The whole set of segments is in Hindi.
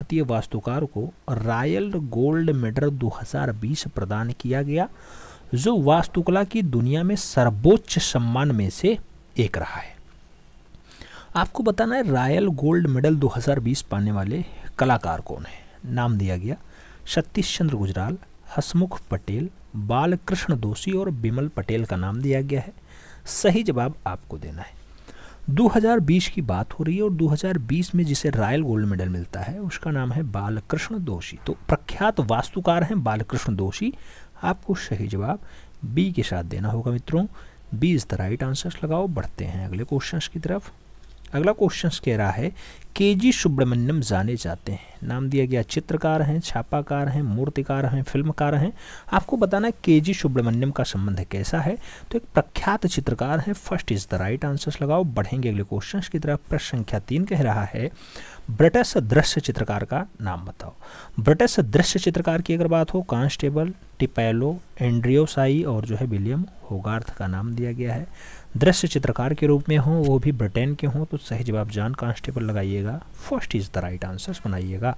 भारतीय वास्तुकार को रॉयल गोल्ड मेडल 2020 प्रदान किया गया, जो वास्तुकला की दुनिया में सर्वोच्च सम्मान में से एक रहा है। आपको बताना है रॉयल गोल्ड मेडल 2020 पाने वाले कलाकार कौन है। नाम दिया गया सतीश चंद्र गुजराल, हसमुख पटेल, बालकृष्ण दोषी और बिमल पटेल का नाम दिया गया है। सही जवाब आपको देना है। 2020 की बात हो रही है और 2020 में जिसे रॉयल गोल्ड मेडल मिलता है उसका नाम है बालकृष्ण दोषी। तो प्रख्यात वास्तुकार हैं बालकृष्ण दोषी। आपको सही जवाब बी के साथ देना होगा मित्रों। B is the right answer लगाओ। बढ़ते हैं अगले क्वेश्चन की तरफ। अगला क्वेश्चन कह रहा है केजी सुब्रमण्यम जाने जाते हैं। नाम दिया गया चित्रकार हैं, छापाकार हैं, मूर्तिकार हैं, फिल्मकार हैं। आपको बताना है केजी सुब्रमण्यम का संबंध कैसा है। तो एक प्रख्यात चित्रकार हैं। First is the right answer लगाओ। बढ़ेंगे अगले क्वेश्चन की तरफ। प्रश्न संख्या 3 कह रहा है ब्रिटिश दृश्य चित्रकार का नाम बताओ। ब्रिटिश दृश्य चित्रकार की अगर बात हो कांस्टेबल, टिपैलो, एंड्रियो साई और जो है विलियम होगार्थ का नाम दिया गया है। दृश्य चित्रकार के रूप में हो, वो भी ब्रिटेन के हों, तो सही जवाब जॉन कांस्टेबल लगाइएगा। First is the right answer बनाइएगा।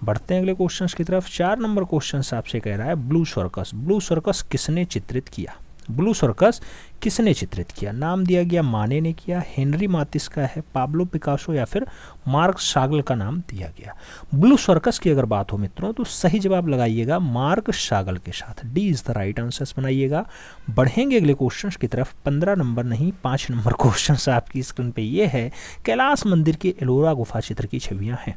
बढ़ते हैं अगले क्वेश्चन की तरफ। 4 नंबर क्वेश्चन आपसे कह रहा है ब्लू सर्कस। ब्लू सर्कस किसने चित्रित किया। ब्लू सर्कस किसने चित्रित किया। नाम दिया गया माने ने किया, हेनरी मातिस का है, पाब्लो पिकासो या फिर मार्क शागल का नाम दिया गया। ब्लू सर्कस की अगर बात हो मित्रों तो सही जवाब लगाइएगा मार्क शागल के साथ। D is the right answer बनाइएगा। बढ़ेंगे अगले क्वेश्चन की तरफ। 15 नंबर नहीं 5 नंबर क्वेश्चन आपकी स्क्रीन पे ये है कैलाश मंदिर के एलोरा गुफा चित्र की छवियां हैं।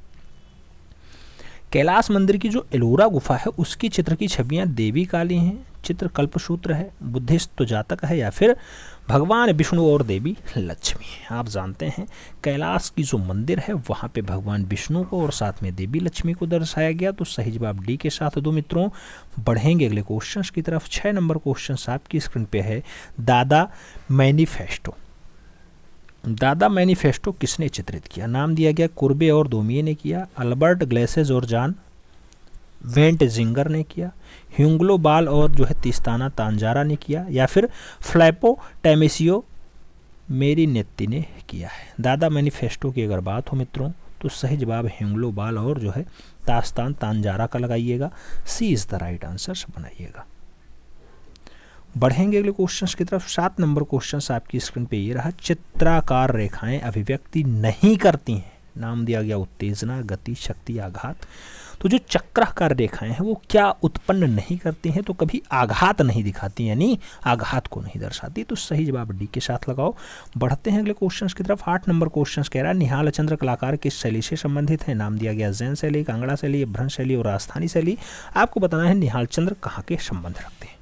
कैलाश मंदिर की जो एलोरा गुफा है उसकी चित्र की छवियां देवी काली हैं, चित्र कल्पसूत्र है, बुद्धिस्ट जातक है या फिर भगवान विष्णु और देवी लक्ष्मी है। आप जानते हैं कैलाश की जो मंदिर है वहाँ पे भगवान विष्णु को और साथ में देवी लक्ष्मी को दर्शाया गया। तो सही जवाब डी के साथ दो मित्रों। बढ़ेंगे अगले क्वेश्चन की तरफ। 6 नंबर क्वेश्चन आपकी स्क्रीन पे है दादा मैनिफेस्टो। दादा मैनिफेस्टो किसने चित्रित किया। नाम दिया गया कुर्बे और दोमिये ने किया, अल्बर्ट ग्लेसेज और जॉन वेंट जिंगर ने किया, ह्यूंगलो बाल और जो है तिस्ताना तांजारा ने किया या फिर फ्लैपो टेमेसियो मेरी नेत्ती ने किया है। दादा मैनिफेस्टो की अगर बात हो मित्रों तो सही जवाब ह्यूंगलो बाल और जो है तास्तान तांजारा का लगाइएगा। सी इज द राइट आंसर बनाइएगा। बढ़ेंगे अगले क्वेश्चन की तरफ। 7 नंबर क्वेश्चन आपकी स्क्रीन पे ये रहा चित्राकार रेखाएं अभिव्यक्ति नहीं करती हैं। नाम दिया गया उत्तेजना, गति, शक्ति, आघात। तो जो चक्राकार रेखाएं हैं वो क्या उत्पन्न नहीं करती हैं, तो कभी आघात नहीं दिखाती, यानी आघात को नहीं दर्शाती। तो सही जवाब डी के साथ लगाओ। बढ़ते हैं अगले क्वेश्चन की तरफ। 8 नंबर क्वेश्चन कह रहा है निहाल चंद्र कलाकार किस शैली से संबंधित है। नाम दिया गया जैन शैली, कांगड़ा शैली, भ्रंश शैली और राजस्थानी शैली। आपको बताना है निहाल चंद्र कहाँ के संबंध रखते हैं।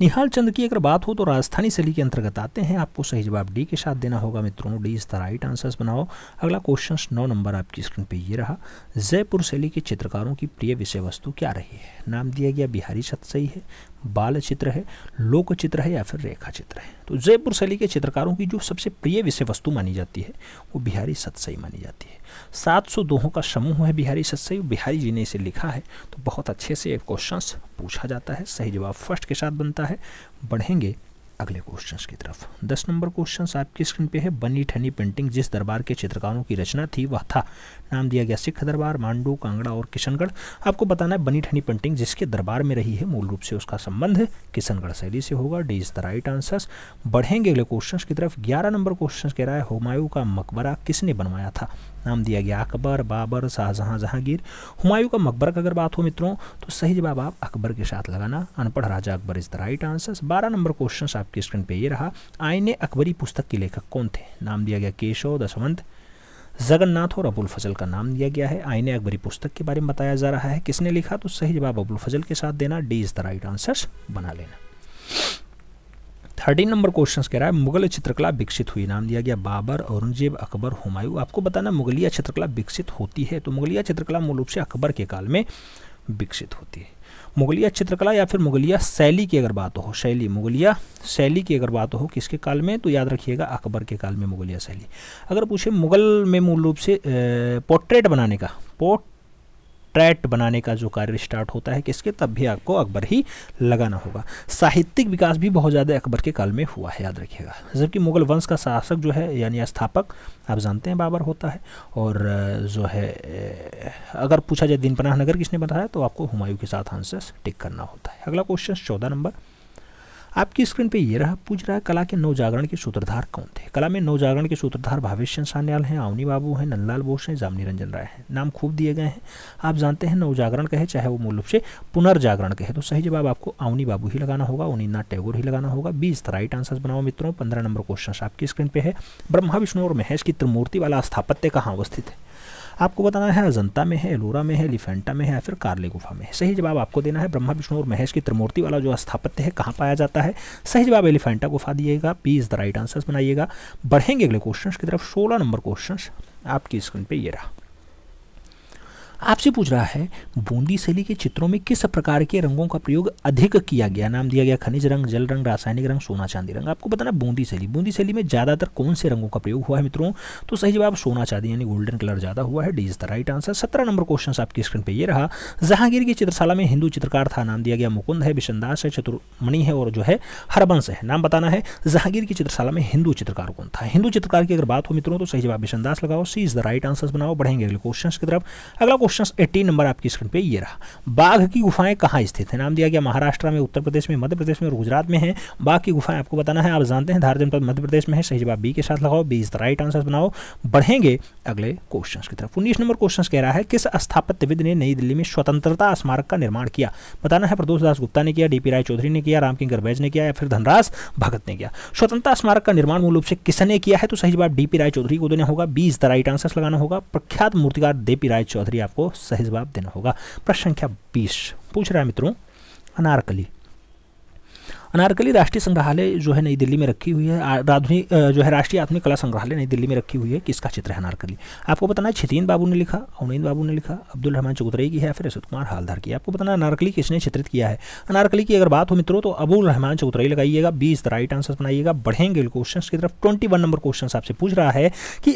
निहाल चंद्र की अगर बात हो तो राजस्थानी शैली के अंतर्गत आते हैं। आपको सही जवाब डी के साथ देना होगा मित्रों। D is the right answers बनाओ। अगला क्वेश्चन 9 नंबर आपकी स्क्रीन पे ये रहा जयपुर शैली के चित्रकारों की प्रिय विषय वस्तु क्या रही है। नाम दिया गया बिहारी सतसई है, बाल चित्र है, लोक चित्र है या फिर रेखा चित्र है। तो जयपुर शैली के चित्रकारों की जो सबसे प्रिय विषय वस्तु मानी जाती है वो बिहारी सतसई मानी जाती है। 700 दोहों का समूह है बिहारी सतसई। बिहारी जी ने इसे लिखा है। तो बहुत अच्छे से क्वेश्चन पूछा जाता है। सही जवाब फर्स्ट के साथ बनता है। बढ़ेंगे अगले क्वेश्चंस की तरफ। 10 नंबर क्वेश्चन आपकी स्क्रीन पे है बनी ठनी पेंटिंग जिस दरबार के चित्रकारों की रचना थी वह था। नाम दिया गया सिख दरबार, मांडू, कांगड़ा और किशनगढ़। आपको बताना है बनी ठनी पेंटिंग जिसके दरबार में रही है मूल रूप से उसका संबंध किशनगढ़ शैली से होगा। D is the right answers. बढ़ेंगे अगले क्वेश्चन की तरफ। 11 नंबर क्वेश्चन कह रहा है हुमायूं का मकबरा किसने बनवाया था। नाम दिया गया अकबर, बाबर, शाहजहां, जहांगीर। हुमायूं का मकबरा की अगर बात हो मित्रों तो सही जवाब आप अकबर के साथ लगाना। अनपढ़ राजा Akbar is the right answer. 12 number question आपकी स्क्रीन पे ये रहा आईने अकबरी पुस्तक के लेखक कौन थे। नाम दिया गया केशव, दशवंत, जगन्नाथ और अबुल फजल का नाम दिया गया है। आईने अकबरी पुस्तक के बारे में बताया जा रहा है किसने लिखा, तो सही जवाब अबुल फजल के साथ देना। D is the right answer बना लेना। 13 नंबर क्वेश्चन कह रहा है मुगल चित्रकला विकसित हुई। नाम दिया गया बाबर, औरंगजेब, अकबर, हुमायूं। आपको बताना मुगलिया चित्रकला विकसित होती है तो मुगलिया चित्रकला मूल रूप से अकबर के काल में विकसित होती है। मुगलिया चित्रकला या फिर मुगलिया शैली की अगर बात हो, शैली मुगलिया शैली की अगर बात हो किसके काल में, तो याद रखिएगा अकबर के काल में मुगलिया शैली। अगर पूछे मुगल में मूल रूप से पोर्ट्रेट बनाने का, ट्रैट बनाने का जो कार्य स्टार्ट होता है किसके, तब भी आपको अकबर ही लगाना होगा। साहित्यिक विकास भी बहुत ज़्यादा अकबर के काल में हुआ है, याद रखिएगा। जबकि मुगल वंश का शासक जो है यानी स्थापक आप जानते हैं बाबर होता है, और जो है अगर पूछा जाए दिन पनाह नगर किसने बनाया तो आपको हुमायूं के साथ आंसर टिक करना होता है। अगला क्वेश्चन 14 नंबर आपकी स्क्रीन पे ये रहा, पूछ रहा है कला के नवजागरण के सूत्रधार कौन थे। कला में नवजागरण के सूत्रधार भावेश सान्याल हैं, अवनी बाबू हैं, नंदलाल बोस हैं, जामनी रंजन राय हैं। नाम खूब दिए गए हैं। आप जानते हैं नवजागरण कहे चाहे वो मूल रूप से पुनर्जागरण कहे, तो सही जवाब आपको अवनी बाबू ही लगाना होगा, अवनीनाथ टैगोर ही लगाना होगा। 20 राइट आंसर बनाओ मित्रों। 15 नंबर क्वेश्चन आपकी स्क्रीन पे है, ब्रह्मा विष्णु और महेश की त्रिमूर्ति वाला स्थापत्य कहाँ अवस्थित है। आपको बताना है अजंता में है, एलोरा में है, एलिफेंटा में है या फिर कार्ले गुफा में है। सही जवाब आपको देना है ब्रह्मा विष्णु और महेश की त्रिमूर्ति वाला जो स्थापत्य है कहाँ पाया जाता है। सही जवाब एलिफेंटा गुफा दिएगा। 20 द राइट आंसर्स बनाइएगा। बढ़ेंगे अगले क्वेश्चन की तरफ। 16 नंबर क्वेश्चन आपकी स्क्रीन पे ये रहा, आपसे पूछ रहा है बूंदी शैली के चित्रों में किस प्रकार के रंगों का प्रयोग अधिक किया गया। नाम दिया गया खनिज रंग, जल रंग, रासायनिक रंग, सोना चांदी रंग। आपको बताना बूंदी शैली, बूंदी शैली में ज्यादातर कौन से रंगों का प्रयोग हुआ है मित्रों, तो सही जवाब सोना चांदी यानी गोल्डन कलर ज्यादा हुआ है। D is the right answer. 17 number question आपकी स्क्रीन पर ये रहा, जहांगीर की चित्रशाला में हिंदू चित्रकार था। नाम दिया गया मुकुंद है, बिशनदास है, चतुर्मणि है और जो है हरबंश है। नाम बताना है जहांगीर की चित्रशाला में हिंदू चित्रकार कौन था। हिंदू चित्रकार की अगर बात हो मित्रों तो सही जवाब बिशनदास लगाओ। सी इज द राइट आंसर बनाओ। बढ़ेंगे अगले क्वेश्चन की तरफ। अगला क्वेश्चन 18 नंबर आपकी स्क्रीन पे ये रहा, बाघ की गुफाएं कहाँ स्थित है। नाम दिया गया महाराष्ट्र में, उत्तर प्रदेश में, मध्य प्रदेश में और गुजरात में है। बाघ की गुफाएं आपको बताना है, आप जानते हैं धार जनपद मध्य प्रदेश में है। सही जवाब बी के साथ लगाओ। 20 राइट आंसर बनाओ। बढ़ेंगे अगले क्वेश्चन की तरफ। 19 नंबर क्वेश्चन कह रहा है किस स्थापत्यविद ने नई दिल्ली में स्वतंत्रता स्मारक का निर्माण किया। बताना है प्रदोष दास गुप्ता ने किया, डीपी राय चौधरी ने किया, रामकिंकर बैज ने किया या फिर धनराज भगत ने किया। स्वतंत्रता स्मारक का निर्माण मूल रूप से किसने किया है, तो सही जवाब डीपी राय चौधरी को देना होगा। 20 राइट आंसर लगाना होगा। प्रख्यात मूर्तिकार डीपी राय चौधरी आपको सही जवाब देना होगा। प्रश्न संख्या 20 पूछ रहा है मित्रों अनारकली। अनारकली राष्ट्रीय संग्रहालय जो है नई दिल्ली में रखी हुई है, आधुनिक जो है राष्ट्रीय आधुनिक कला संग्रहालय नई दिल्ली में रखी हुई है। किसका चित्र है अनारकली। आपको बताना है छितीन बाबू ने लिखा, अवनींद बाबू ने लिखा, अब्दुल रहमान चौधरी की है, फिर अशोक कुमार हालदार की। आपको बताना है अनारकली किसने चित्रित किया है। अनारकली की अगर बात हो मित्रों तो अब्दुल रहमान चौधरी लगाइएगा। 20 राइट आंसर बनाइएगा। बढ़ेंगे क्वेश्चन की तरफ। 21 नंबर क्वेश्चन आपसे पूछ रहा है कि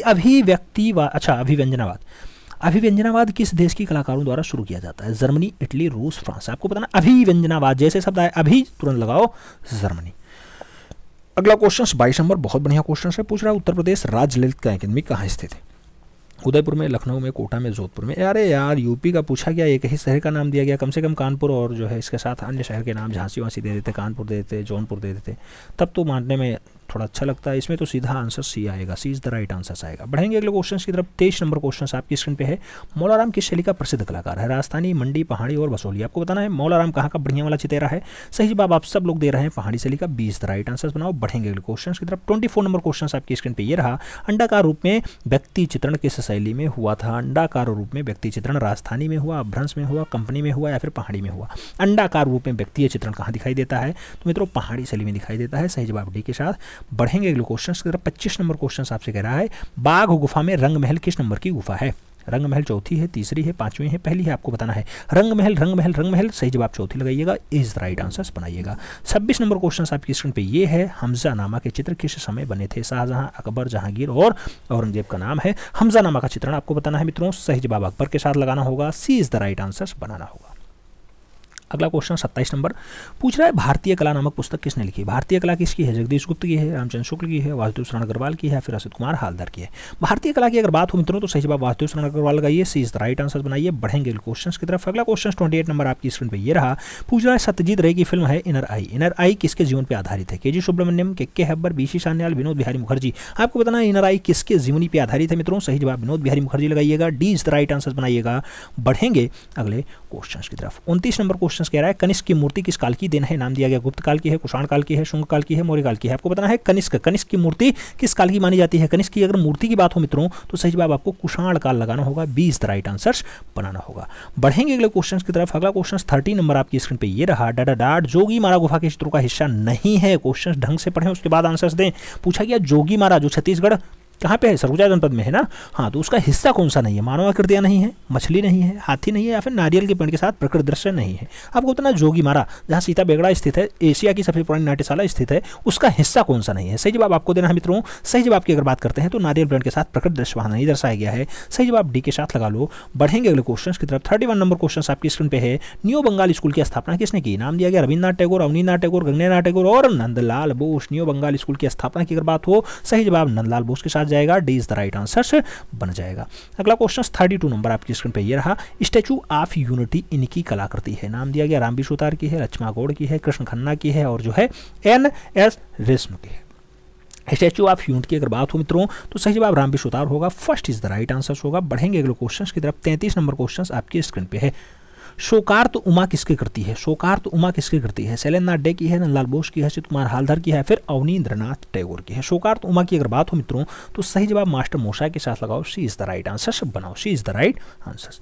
अभिव्यंजनावाद किस देश की कलाकारों द्वारा शुरू किया जाता है। जर्मनी, इटली, रूस, फ्रांस। आपको बताना अभिव्यंजनावाद जैसे शब्द आए अभी तुरंत लगाओ जर्मनी। अगला क्वेश्चन 22 नंबर बहुत बढ़िया क्वेश्चन है, पूछ रहा है उत्तर प्रदेश राज्य ललित अकादमी कहाँ स्थित है। उदयपुर में, लखनऊ में, कोटा में, जोधपुर में। अरे यार यूपी का पूछा गया, एक ही शहर का नाम दिया गया, कम से कम कानपुर और जो है इसके साथ अन्य शहर के नाम झांसी वासी दे देते, कानपुर दे देते, जौनपुर दे देते, तब तो मानने में थोड़ा अच्छा लगता है। इसमें तो सीधा आंसर सी आएगा। सी इज द राइट आंसर आएगा। बढ़ेंगे अगले क्वेश्चन की तरफ। 23 नंबर क्वेश्चन आपकी स्क्रीन पे है, मौलाराम किस शैली का प्रसिद्ध कलाकार है। राजस्थानी, मंडी, पहाड़ी और बसोली। आपको बताना है मौलाराम कहाँ का बढ़िया वाला चितेरा है। सही जवाब आप सब लोग दे रहे हैं पहाड़ी शैली का। 20 द राइट आंसर बनाओ। बढ़ेंगे अगले क्वेश्चन की तरफ। 24 नंबर क्वेश्चन आपकी स्क्रीन पे ये रहा, अंडाकार रूप में व्यक्ति चित्रण किस शैली में हुआ था। अंडाकार रूप में व्यक्ति चित्रण राजस्थानी में हुआ, अभ्रंश में हुआ, कंपनी में हुआ या फिर पहाड़ी में हुआ। अंडाकार रूप में व्यक्तिय चित्रण कहाँ दिखाई देता है, तो मित्रों पहाड़ी शैली में दिखाई देता है। सही जवाब डी के साथ। बढ़ेंगे अगले क्वेश्चन की तरफ। 25 नंबर क्वेश्चन आपसे कह रहा है, बाघ गुफा में रंग महल किस नंबर की गुफा है। रंग महल चौथी है, तीसरी है, पांचवी है, पहली है। आपको बताना है रंग महल, रंग महल, रंग महल। सही जवाब चौथी लगाइएगा। इज राइट आंसर बनाइएगा। 26 नंबर क्वेश्चन आपकी स्क्रीन पे ये है, हमजानामा के चित्र किस समय बने थे। शाहजहां, अकबर, जहांगीर और औरंगजेब का नाम है। हमजानामा का चित्रण आपको बताना है मित्रों। सही जवाब अकबर के साथ लगाना होगा। सी इज द राइट आंसर बनाना होगा। अगला क्वेश्चन 27 नंबर पूछ रहा है, भारतीय कला नामक पुस्तक किसने लिखी। भारतीय कला किसकी है। जगदीश गुप्त की है, रामचंद्र शुक्ल की है, वासुदेव शरण अग्रवाल की है, फिर असित कुमार हालदार की है। भारतीय कला की अगर बात हो मित्रों तो सही जवाब वासुदेव शरण अग्रवाल लगाइए। सी इज द राइट आंसर बनाइए। बढ़ेंगे क्वेश्चन की तरफ। अगला क्वेश्चन 28 नंबर आपकी स्क्रीन पर ये रहा, पूछ रहा है सत्यजीत रे की फिल्म है इनर आई। इनर आई किसके जीवन पर आधारित है। के सुब्रमण्यम, के हेब्बर, बीसी सान्याल, विनोद बिहारी मुखर्जी। आपको बताना है इनर आई किसके जीवनी पर आधारित है मित्रों। सही जवाब विनोद बिहारी मुखर्जी लगाइएगा। D is the right answer बनाइएगा। बढ़ेंगे अगले क्वेश्चन की तरफ। 29 नंबर क्वेश्चन कह रहा है, कनिष्क की मूर्ति किस काल की देन है। नाम दिया गया गुप्त काल की है, कुषाण काल की है, शुंग काल की है, मौर्य काल की है। आपको बताना है कनिष्क की मूर्ति किस काल की मानी जाती है। कनिष्क की अगर मूर्ति की बात हो मित्रों तो सही जवाब आपको कुषाण काल लगाना होगा। 20 द राइट आंसर बनाना होगा। बढ़ेंगे अगले क्वेश्चन की तरफ। अगला क्वेश्चन 30 नंबर आपकी स्क्रीन पे ये रहा, डाडाडाड जोगी मारा गुफा के चित्रों का हिस्सा नहीं है। क्वेश्चन ढंग से पढ़ें उसके बाद आंसर्स दें। पूछा गया जोगी मारा जो छत्तीसगढ़ कहाँ पे है? सरगुजा जनपद में है ना। हाँ, तो उसका हिस्सा कौन सा नहीं है? मानव आकृतियाँ नहीं है, मछली नहीं है, हाथी नहीं है, या फिर नारियल के पेड़ के साथ प्रकृति दृश्य नहीं है। आपको बताना जोगीमारा जहाँ सीता बेगड़ा स्थित है, एशिया की सबसे पुरानी नाट्यशाला स्थित है, उसका हिस्सा कौन सा नहीं है? सही जवाब आपको देना है मित्रों। सही जवाब की अगर बात करते हैं तो नारियल पेड़ के साथ प्रकृति दृश्य वहाँ नहीं दर्शाया गया है। सही जवाब डी के साथ लगा लो। बढ़ेंगे अगले क्वेश्चन की तरफ। 31 नंबर क्वेश्चन आपकी स्क्रीन पे है। न्यू बंगाल स्कूल की स्थापना किसने की? नाम दिया गया रविन्द्रनाथ टैगोर, अवनींद्रनाथ टैगोर, गगनेन्द्रनाथ टैगोर और नंदलाल बोस। न्यू बंगाल स्कूल की स्थापना की अगर बात हो, सही जवाब नंदलाल बोस के साथ जाएगा, D is the right answer बन जाएगा। अगला क्वेश्चन 32 नंबर आपकी स्क्रीन पे ये रहा। स्टैचू ऑफ यूनिटी इनकी कलाकृति है। नाम दिया गया रामबी सुतार की है, लक्ष्मा गौड़ की है, कृष्ण खन्ना की है और जो है NS रेशम की है। स्टैचू ऑफ यूनिटी की अगर बात हो मित्रों तो सही जवाब रामबी सुतार होगा, first is the right answer होगा। बढ़ेंगे अगले क्वेश्चन की तरफ। 33 नंबर क्वेश्चन आपकी स्क्रीन पे है। शोकार्त उमा किसकी कृति है? शोकार्त उमा किसकी कृति है? शैलेंद्रनाथ डे की है, नंदलाल बोस की है, अच्युत कुमार हालधर की है, फिर अवनींद्रनाथ टैगोर की है। शोकार्त उमा की अगर बात हो मित्रों तो सही जवाब मास्टर मोशा के साथ लगाओ, सी इज द राइट आंसर बनाओ, सी इज द राइट आंसर।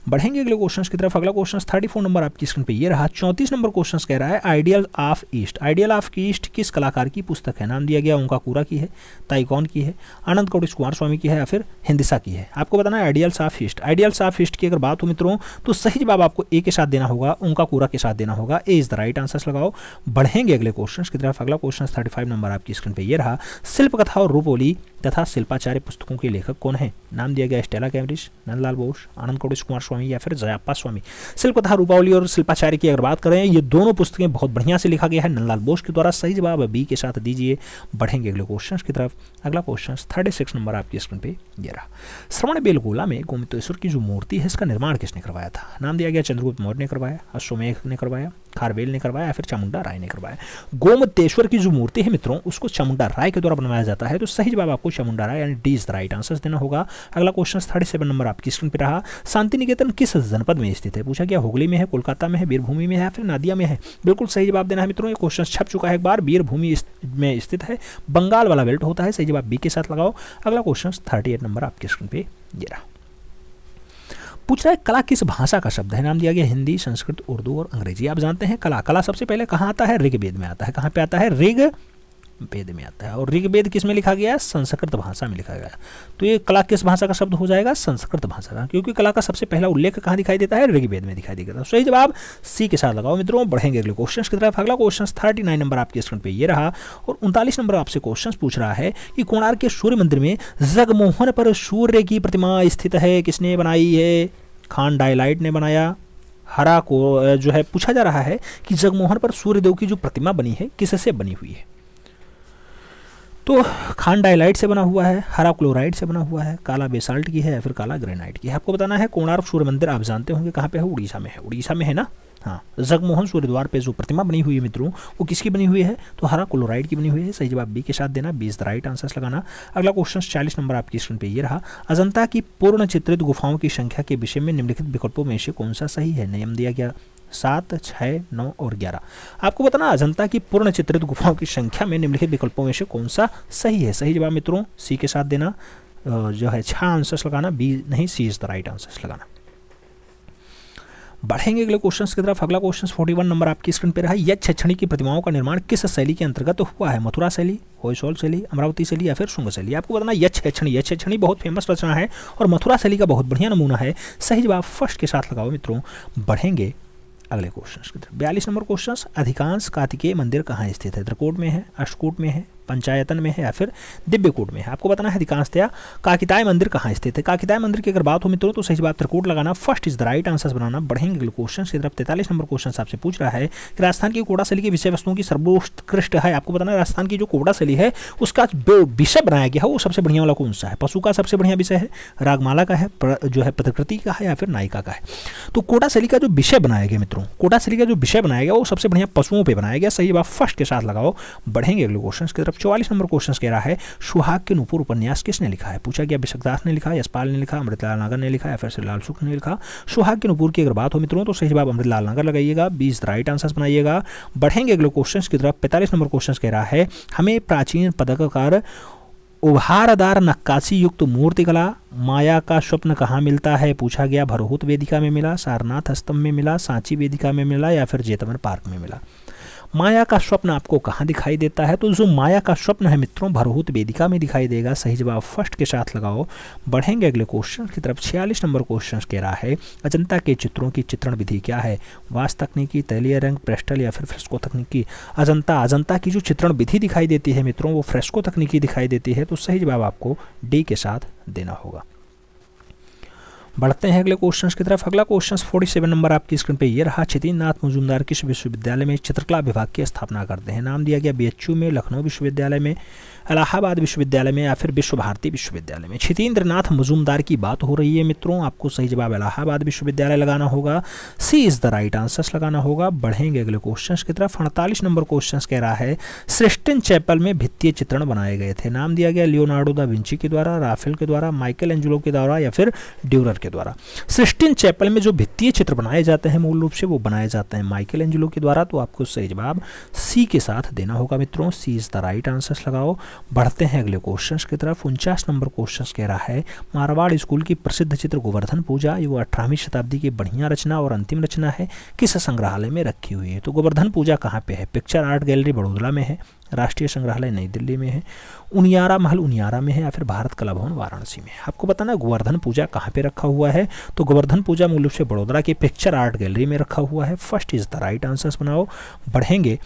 बढ़ेंगे अगले क्वेश्चन की तरफ। अगला क्वेश्चन 34 नंबर आपकी स्क्रीन पे ये रहा। 34 नंबर क्वेश्चन कह रहा है ideal of east. Ideal of east किस कलाकार की पुस्तक है? नाम दिया गया ओंकाकुरा की है, ताइकॉन की है, आनंद कौटिक कुमार स्वामी की है या फिर हिंदिसा की है। आपको बताना है ideals of east. Ideals of east की अगर बात हो मित्रों तो सही जवाब आपको ए के साथ देना होगा, ओंकाकुरा के साथ देना होगा, ए इज द राइट आंसर लगाओ। बढ़ेंगे अगले क्वेश्चन की तरफ। अगला क्वेश्चन 35 नंबर आपकी स्क्रीन पे ये रहा। शिल्प कथा और रूपोली तथा शिल्पाचार्य पुस्तकों के लेखक कौन है? नाम दिया गया स्टेला कैम्ब्रिज, नंदलाल बोस, आनंद कौटिक कुमार स्वामी या फिर जयाप्पा स्वामी। शिल्प कथा रूपावली और शिल्पाचार्य की अगर बात करें, ये दोनों पुस्तकें बहुत बढ़िया से लिखा गया है नंदलाल बोस के द्वारा। सही जवाब बी के साथ दीजिए। बढ़ेंगे अगले क्वेश्चन की तरफ। अगला क्वेश्चन 36 नंबर आपकी स्क्रीन पे ये रहा। श्रवण बेलगोला में गोमतेश्वर की जो मूर्ति है इसका निर्माण किसने करवाया था? नाम दिया गया चंद्रगुप्त मौर्य ने करवाया, अश्वमेघ ने करवाया, खारवेल ने करवाया या फिर चामुंडा राय ने करवाया। गोमतेश्वर की जो मूर्ति है मित्रों उसको चामुंडा राय के द्वारा बनवाया जाता है, तो सही जवाब आपको चामुंडा राय यानी D is the right answer देना होगा। अगला क्वेश्चन 37 नंबर आपकी स्क्रीन पे रहा। शांति निकेतन किस जनपद में स्थित है? पूछा गया हुगली में है, कोलकाता में है, बीरभूमि में है या फिर नादिया में है। बिल्कुल सही जवाब देना है मित्रों। ये क्वेश्चन छप चुका है एक बार, बीरभूमि में स्थित है, बंगाल वाला बेल्ट होता है। सही जवाब बी के साथ लगाओ। अगला क्वेश्चन 38 नंबर आपकी स्क्रीन पे ये रहा। पूछ रहा है कला किस भाषा का शब्द है? नाम दिया गया हिंदी, संस्कृत, उर्दू और अंग्रेजी। आप जानते हैं कला सबसे पहले कहाँ आता है? ऋग्वेद में आता है। कहाँ पे आता है? ऋग्वेद में आता है। और ऋग्वेद किस में लिखा गया है? संस्कृत भाषा में लिखा गया। तो ये कला किस भाषा का शब्द हो जाएगा? संस्कृत भाषा का, क्योंकि कला का सबसे पहला उल्लेख कहाँ दिखाई देता है? ऋग्वेद में दिखाई देगा। सही जवाब सी के साथ लगाओ मित्रों। बढ़ेंगे अगले क्वेश्चन की तरफ। अगला क्वेश्चन 39 नंबर आपके स्क्रीन पे ये रहा। और 39 नंबर आपसे क्वेश्चन पूछ रहा है कि कोणार्क के सूर्य मंदिर में जगमोहन पर सूर्य की प्रतिमा स्थित है, किसने बनाई है? खान डायलाइट ने बनाया। हरा को जो है पूछा जा रहा है कि जगमोहन पर सूर्यदेव की जो प्रतिमा बनी है किससे बनी हुई है? तो खान डायलाइट से बना हुआ है, हरा क्लोराइड से बना हुआ है, काला बेसाल्ट की है या फिर काला ग्रेनाइट की है। आपको बताना है कोणार्क सूर्य मंदिर आप जानते होंगे कहाँ पे है? उड़ीसा में है। उड़ीसा में है ना। हाँ, जगमोहन सूर्य द्वार पे जो प्रतिमा बनी हुई है मित्रों वो किसकी बनी हुई है? तो हरा क्लोराइड की बनी हुई है। सही जवाब बी के साथ देना, B is the right answer लगाना। अगला क्वेश्चन 40 नंबर आपकी स्क्रीन पे ये रहा। अजंता की पूर्ण चित्रित गुफाओं की संख्या के विषय में निम्नलिखित विकल्पों में से कौन सा सही है? नियम दिया गया 7, 6, 9 और 11। आपको बताना अजंता की पूर्ण चित्रित गुफाओं की संख्या में निम्नलिखित विकल्पों में से कौन सा सही है? सही जवाब मित्रों सी के साथ देना, जो है 6 आंसर्स लगाना, बी नहीं, सी इज द राइट आंसर्स लगाना। बढ़ेंगे अगले क्वेश्चन की तरफ। अगला क्वेश्चन 41 नंबर आपकी स्क्रीन पे रहा। यक्ष छक्षणी की प्रतिमाओं का निर्माण किस शैली के अंतर्गत हुआ है? मथुरा शैली, होयसोल शैली, अमरावती शैली या फिर शुंग शैली। आपको बताना यक्ष छक्षणी बहुत फेमस रचना है और मथुरा शैली का बहुत बढ़िया नमूना है। सही जवाब फर्स्ट के साथ लगाओ मित्रों। बढ़ेंगे अगले क्वेश्चन की तरफ। 42 नंबर क्वेश्चन। अधिकांश कार्तिकेय मंदिर कहाँ स्थित है? त्रिकूट में है, अष्टकूट में है, पंचायतन में है या फिर दिव्यकूट में है। आपको बताना है अधिकांशतया काकिताय मंदिर कहाँ स्थित है। काकिताय मंदिर की अगर बात हो मित्रों तो सही बात त्रिकूट लगाना, first is the right answer बनाना। बढ़ेंगे क्वेश्चन की तरफ। 43 नंबर क्वेश्चन आपसे पूछ रहा है कि राजस्थान की कोड़ा शैली की विषय वस्तुओं की सर्वोत्कृष्ट है। आपको बताना है राजस्थान की जो कोड़ा शैली है उसका जो विषय बनाया गया है वो सबसे बढ़िया वाला कौन सा है? पशु का सबसे बढ़िया विषय है, रागमाला का है, जो है प्रकृति का है या फिर नायिका का है। तो कोड़ा शैली का जो विषय बनाया गया मित्रों, कोड़ा शैली का जो विषय बनाया गया वो सबसे बढ़िया पशुओं पर बनाया गया। सही बात फर्स्ट के साथ लगाओ। बढ़ेंगे अगले क्वेश्चन की तरफ। 44 नंबर क्वेश्चन कह रहा है सुहाग के नूपुर उपन्यास किसने लिखा है? पूछा गया विशकदास ने लिखा, यशपाल ने लिखा, अमृतलाल नागर ने लिखा या फिर श्रीलाल शुक्ल ने लिखा। सुहाग के नूपुर की अगर बात हो मित्रों तो सही जवाब अमृतलाल नागर लगाइएगा, 20 राइट आंसर बनाइएगा। बढ़ेंगे अगले क्वेश्चन की तरफ। 45 नंबर क्वेश्चन कह रहा है हमें प्राचीन पदककार उभारदार नक्काशी युक्त मूर्तिकला माया का स्वप्न कहाँ मिलता है? पूछा गया भरहुत वेदिका में मिला, सारनाथ स्तंभ में मिला, सांची वेदिका में मिला या फिर जेतवन पार्क में मिला। माया का स्वप्न आपको कहाँ दिखाई देता है? तो जो माया का स्वप्न है मित्रों, भरहूत वेदिका में दिखाई देगा। सही जवाब फर्स्ट के साथ लगाओ। बढ़ेंगे अगले क्वेश्चन की तरफ। 46 नंबर क्वेश्चन कह रहा है अजंता के चित्रों की चित्रण विधि क्या है? वास तकनीकी, तैलीय रंग, पेस्टल या फिर फ्रेस्को तकनीकी? अजंता की जो चित्रण विधि दिखाई देती है मित्रों, वो फ्रेस्को तकनीकी दिखाई देती है। तो सही जवाब आपको डी के साथ देना होगा। बढ़ते हैं अगले क्वेश्चन की तरफ। अगला क्वेश्चन 47 नंबर आपकी स्क्रीन पे ये रहा। छितिननाथ मजूमदार किस विश्वविद्यालय में चित्रकला विभाग की स्थापना करते हैं? नाम दिया गया बीएचयू में, लखनऊ विश्वविद्यालय में, इलाहाबाद विश्वविद्यालय में या फिर विश्व भारती विश्वविद्यालय में? छितेंद्रनाथ मजूमदार की बात हो रही है मित्रों। आपको सही जवाब इलाहाबाद विश्वविद्यालय लगाना होगा। सी इज द राइट आंसर लगाना होगा। बढ़ेंगे अगले क्वेश्चन की तरफ। 48 नंबर क्वेश्चन कह रहा है सिस्टीन चैपल में भित्तीय चित्रण बनाए गए थे। नाम दिया गया लियोनार्डो दा विंची के द्वारा, राफेल के द्वारा, माइकल एंजेलो के द्वारा या फिर ड्यूरर के द्वारा? सिस्टीन चैपल में जो भित्तीय चित्र बनाए जाते हैं मूल रूप से वो बनाए जाते हैं माइकल एंजेलो के द्वारा। तो आपको सही जवाब सी के साथ देना होगा मित्रों। सी इज द राइट आंसर लगाओ। बढ़ते हैं अगले क्वेश्चन की तरफ। 49 नंबर क्वेश्चन कह रहा है मारवाड़ स्कूल की प्रसिद्ध चित्र गोवर्धन पूजा, ये 18वीं शताब्दी की बढ़िया रचना और अंतिम रचना है, किस संग्रहालय में रखी हुई है? तो गोवर्धन पूजा कहाँ पे है? पिक्चर आर्ट गैलरी बड़ौदा में है, राष्ट्रीय संग्रहालय नई दिल्ली में है, उनियारा महल उनियारा में है या फिर भारत कला भवन वाराणसी में है? आपको बताना है गोवर्धन पूजा कहाँ पे रखा हुआ है। तो गोवर्धन पूजा मूल रूप से बड़ोदरा के पिक्चर आर्ट गैलरी में रखा हुआ है। First is the right answer बनाओ। बढ़ेंगे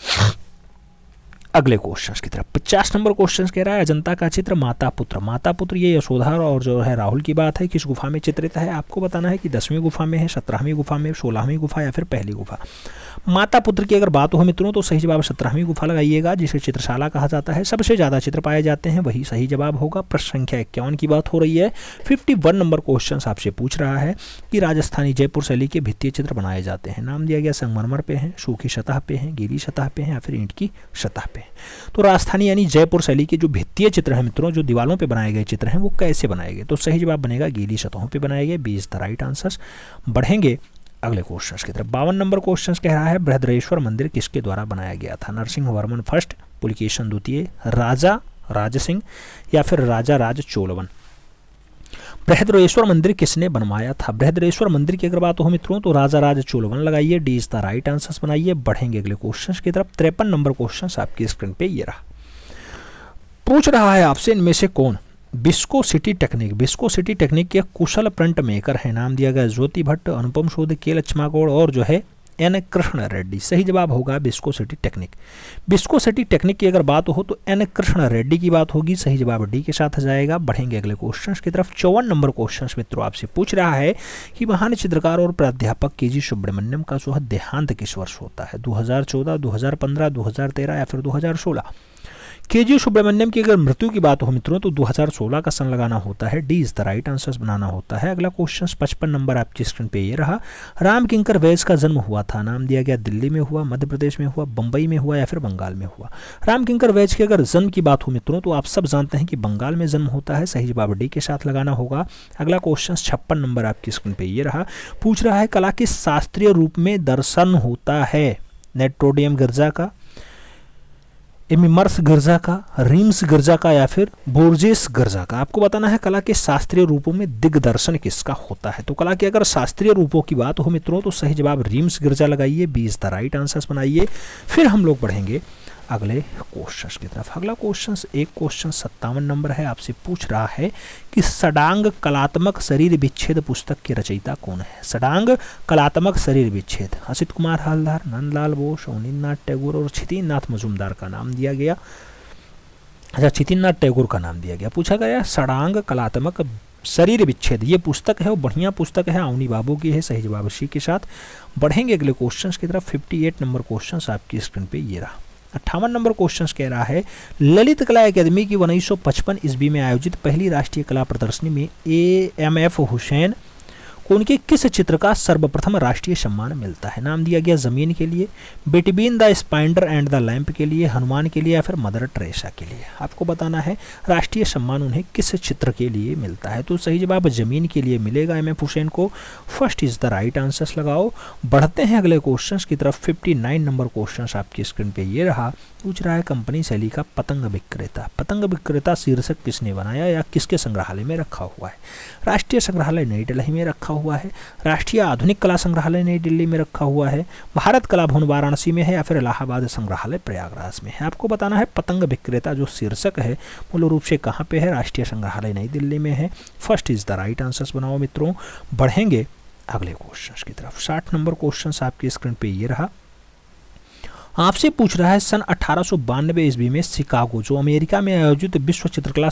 अगले क्वेश्चन की तरफ। 50 नंबर क्वेश्चन कह रहा है अजंता का चित्र माता पुत्र ये यशोधरा और जो है राहुल की बात है, किस गुफा में चित्रित है? आपको बताना है कि 10वीं गुफा में है, 17वीं गुफा में, 16वीं गुफा या फिर पहली गुफा? माता पुत्र की अगर बात हो मित्रों तो सही जवाब 17वीं गुफा लगाइएगा, जिसे चित्रशाला कहा जाता है। सबसे ज्यादा चित्र पाए जाते हैं, वही सही जवाब होगा। प्रश्न संख्या 51 की बात हो रही है। 51 नंबर क्वेश्चन आपसे पूछ रहा है कि राजस्थानी जयपुर शैली के भित्तीय चित्र बनाए जाते हैं। नाम दिया गया संगमरमर पे हैं, सूखी सतह पे हैं, गीली सतह पे हैं या फिर ईंट की सतह पे। तो राजस्थानी यानी जयपुर शैली के जो भित्तीय चित्र हैं मित्रों, जो दीवालों पे बनाए गए चित्र हैं, वो कैसे बनाए गए? तो सही जवाब बनेगा गीली सतहों पे बनाए गए। B is the right answer. बढ़ेंगे अगले क्वेश्चन की तरफ। 52 नंबर क्वेश्चन कह रहा है बृहद्रश्वर मंदिर किसके द्वारा बनाया गया था? नरसिंह वर्मन फर्स्ट, पुलकेशन द्वितीय, राजा राज सिंह या फिर राजा राज चोलवन? बृहद्रश्वर मंदिर किसने बनवाया था? बृहद्रश्वर मंदिर की अगर बात हो मित्रों तो राजा राज चोलवन लगाइए। D is the right answer बनाइए। बढ़ेंगे अगले क्वेश्चन की तरफ। 53 नंबर क्वेश्चन आपकी स्क्रीन पे ये रहा। पूछ रहा है आपसे इनमें से कौन विस्कोसिटी टेक्निक के कुशल प्रिंट मेकर है? नाम दिया गया ज्योति भट्ट, अनुपम शोध, के लक्ष्मागौड़ और जो है एन कृष्ण रेड्डी। सही जवाब होगा विस्कोसिटी टेक्निक। विस्कोसिटी टेक्निक की अगर बात हो तो एन कृष्ण रेड्डी की बात होगी। सही जवाब डी के साथ जाएगा। बढ़ेंगे अगले क्वेश्चन की तरफ। 54 नंबर क्वेश्चन मित्रों आपसे पूछ रहा है कि महान चित्रकार और प्राध्यापक के.जी. सुब्रमण्यम का जो है देहांत किस वर्ष होता है? 2014, 2015, 2013 या फिर 2016? के.जी. सुब्रमण्यम की अगर मृत्यु की बात हो मित्रों तो 2016 का सन लगाना होता है। D is the right answer बनाना होता है। अगला क्वेश्चन 55 नंबर आपकी स्क्रीन पे ये रहा। राम किंकर वैस का जन्म हुआ था। नाम दिया गया दिल्ली में हुआ, मध्य प्रदेश में हुआ, बंबई में हुआ या फिर बंगाल में हुआ? राम किंकर वैस की अगर जन्म की बात हो मित्रों तो आप सब जानते हैं कि बंगाल में जन्म होता है। सही जवाब डी के साथ लगाना होगा। अगला क्वेश्चन 56 नंबर आपकी स्क्रीन पे ये रहा। पूछ रहा है कला के शास्त्रीय रूप में दर्शन होता है? नेट्रोडियम गिरजा का, एमिमर्स गिरजा का, रीम्स गिरजा का या फिर बोर्जेस गिरजा का? आपको बताना है कला के शास्त्रीय रूपों में दिग्दर्शन किसका होता है। तो कला के अगर शास्त्रीय रूपों की बात हो मित्रों तो सही जवाब रीम्स गिरजा लगाइए। B is the right answer बनाइए। फिर हम लोग बढ़ेंगे अगले क्वेश्चन की तरफ। अगला क्वेश्चन 57 नंबर है, आपसे पूछ रहा है कि सडांग कलात्मक शरीर विच्छेद पुस्तक के रचयिता कौन है? सडांग कलात्मक शरीर विच्छेद असित कुमार हालदार, नंदलाल बोस, अवनींद्रनाथ टैगोर और छितिननाथ मजूमदार का नाम दिया गया। अच्छा, छितिननाथ टैगोर का नाम दिया गया। पूछा गया सडांग कलात्मक शरीर विच्छेद, ये पुस्तक है वो बढ़िया पुस्तक है, अवनी बाबू की है। सही जवाब सी के साथ। बढ़ेंगे अगले क्वेश्चन की तरफ। 58 नंबर क्वेश्चन आपकी स्क्रीन पे ये रहा। 58 नंबर क्वेश्चन कह रहा है ललित कला अकादमी की 1955 ईस्वी में आयोजित पहली राष्ट्रीय कला प्रदर्शनी में AMF हुसैन को उनके किस चित्र का सर्वप्रथम राष्ट्रीय सम्मान मिलता है? नाम दिया गया जमीन के लिए, between the spider and the lamp के लिए, हनुमान के लिए या फिर मदर टेरेसा के लिए? आपको बताना है राष्ट्रीय सम्मान उन्हें किस चित्र के लिए मिलता है। तो सही जवाब जमीन के लिए मिलेगा MF हुसैन को। First is the right answer लगाओ। बढ़ते हैं अगले क्वेश्चन की तरफ। 59 नंबर क्वेश्चन आपकी स्क्रीन पे ये रहा। पूछ रहा है कंपनी शैली का पतंग विक्रेता शीर्षक किसने बनाया या किसके संग्रहालय में रखा हुआ है? राष्ट्रीय संग्रहालय नई दिल्ली में रखा हुआ है, राष्ट्रीय आधुनिक कला संग्रहालय नई दिल्ली में रखा हुआ है, भारत कला भवन वाराणसी में है या फिर इलाहाबाद संग्रहालय प्रयागराज में है। आपको बताना है पतंग विक्रेता जो शीर्षक है मूल रूप से कहाँ पे है, राष्ट्रीय संग्रहालय नई दिल्ली में है। First is the right answer बनाओ मित्रों। बढ़ेंगे अगले क्वेश्चन की तरफ। 60 नंबर क्वेश्चन आपकी स्क्रीन पे ये रहा। आपसे पूछ रहा है सन 1892 ईस्वी में शिकागो जो अमेरिका में आयोजित विश्व चित्रकला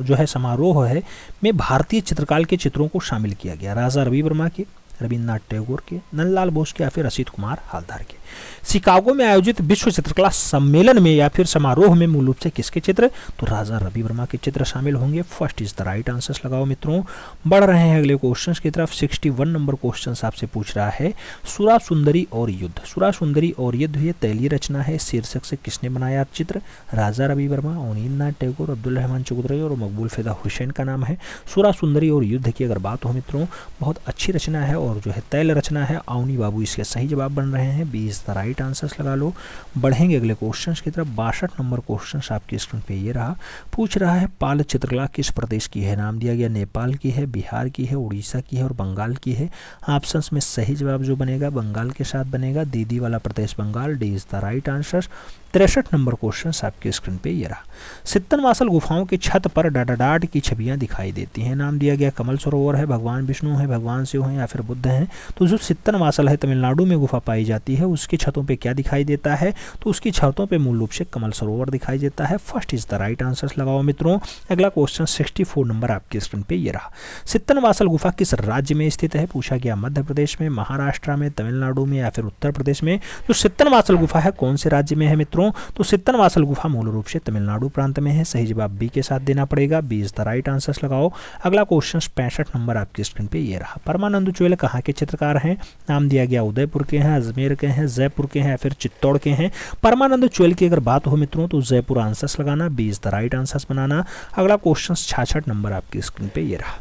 जो है समारोह है में भारतीय चित्रकार के चित्रों को शामिल किया गया। राजा रवि वर्मा के, रविन्द्रनाथ टैगोर के, नंदलाल बोस के या फिर असित कुमार हालदार के। शिकागो में आयोजित विश्व चित्रकला सम्मेलन में या फिर समारोह में मूल रूप से किसके चित्र, तो राजा रवि वर्मा के चित्र शामिल होंगे। First is the right answer लगाओ मित्रों। बढ़ रहे हैं अगले क्वेश्चन की तरफ। 61 नंबर क्वेश्चन आपसे पूछ रहा है सुरा सुंदरी और युद्ध। सुरा सुंदरी और युद्ध ये तैलीय रचना है, शीर्षक से किसने बनाया चित्र, राजा रवि वर्मा, अवनींद्रनाथ टैगोर, अब्दुल रहमान चौधरी और मकबूल फिदा हुसैन का नाम है। सुरा सुंदरी और युद्ध की अगर बात हो मित्रों बहुत अच्छी रचना है और जो है तैल रचना है। अवनी बाबू इसके सही जवाब बन रहे हैं। 20 द राइट आंसर्स लगा लो। बढ़ेंगे अगले क्वेश्चन की तरफ। 62 नंबर क्वेश्चन आपकी स्क्रीन पे ये रहा। पूछ रहा है पाल चित्रकला किस प्रदेश की है। नाम दिया गया नेपाल की है, बिहार की है, उड़ीसा की है और बंगाल की है। ऑप्शंस में सही जवाब जो बनेगा बंगाल के साथ बनेगा। दीदी वाला प्रदेश Bengal. D is the right answer. 63 number question आपके स्क्रीन पे ये रहा। सित्तनवासल गुफाओं की छत पर डाटाडाट की छवियां दिखाई देती हैं। नाम दिया गया कमल सरोवर है, भगवान विष्णु है, भगवान शिव हैं या फिर बुद्ध हैं। तो जो सित्तनवासल है तमिलनाडु में गुफा पाई जाती है, उसकी छतों पे क्या दिखाई देता है, तो उसकी छतों पे मूल रूप से कमल सरोवर दिखाई देता है। First is the right answer लगाओ मित्रों। अगला क्वेश्चन 64 नंबर आपकी स्क्रीन पे ये रहा। सित्तनवासल गुफा किस राज्य में स्थित है। पूछा गया मध्य प्रदेश में, महाराष्ट्र में, तमिलनाडु में या फिर उत्तर प्रदेश में। जो सित्तनवासल गुफा है कौन से राज्य में है मित्रों, तो सित्तनवासल गुफा मूल रूप से तमिलनाडु प्रांत में है। सही जवाब बी के साथ देना पड़ेगा। 20 द राइट आंसर लगाओ। अगला क्वेश्चन 65 नंबर आपकी स्क्रीन पे ये रहा। परमानंद चुएल कहाँ के चित्रकार हैं। नाम दिया गया उदयपुर के हैं, अजमेर के हैं, जयपुर के हैं या फिर चित्तौड़ के हैं। परमानंद चुएल की अगर बात हो मित्रों तो जयपुर आंसर लगाना। 20 द राइट आंसर बनाना। अगला क्वेश्चन 66 नंबर आपकी स्क्रीन पे ये रहा।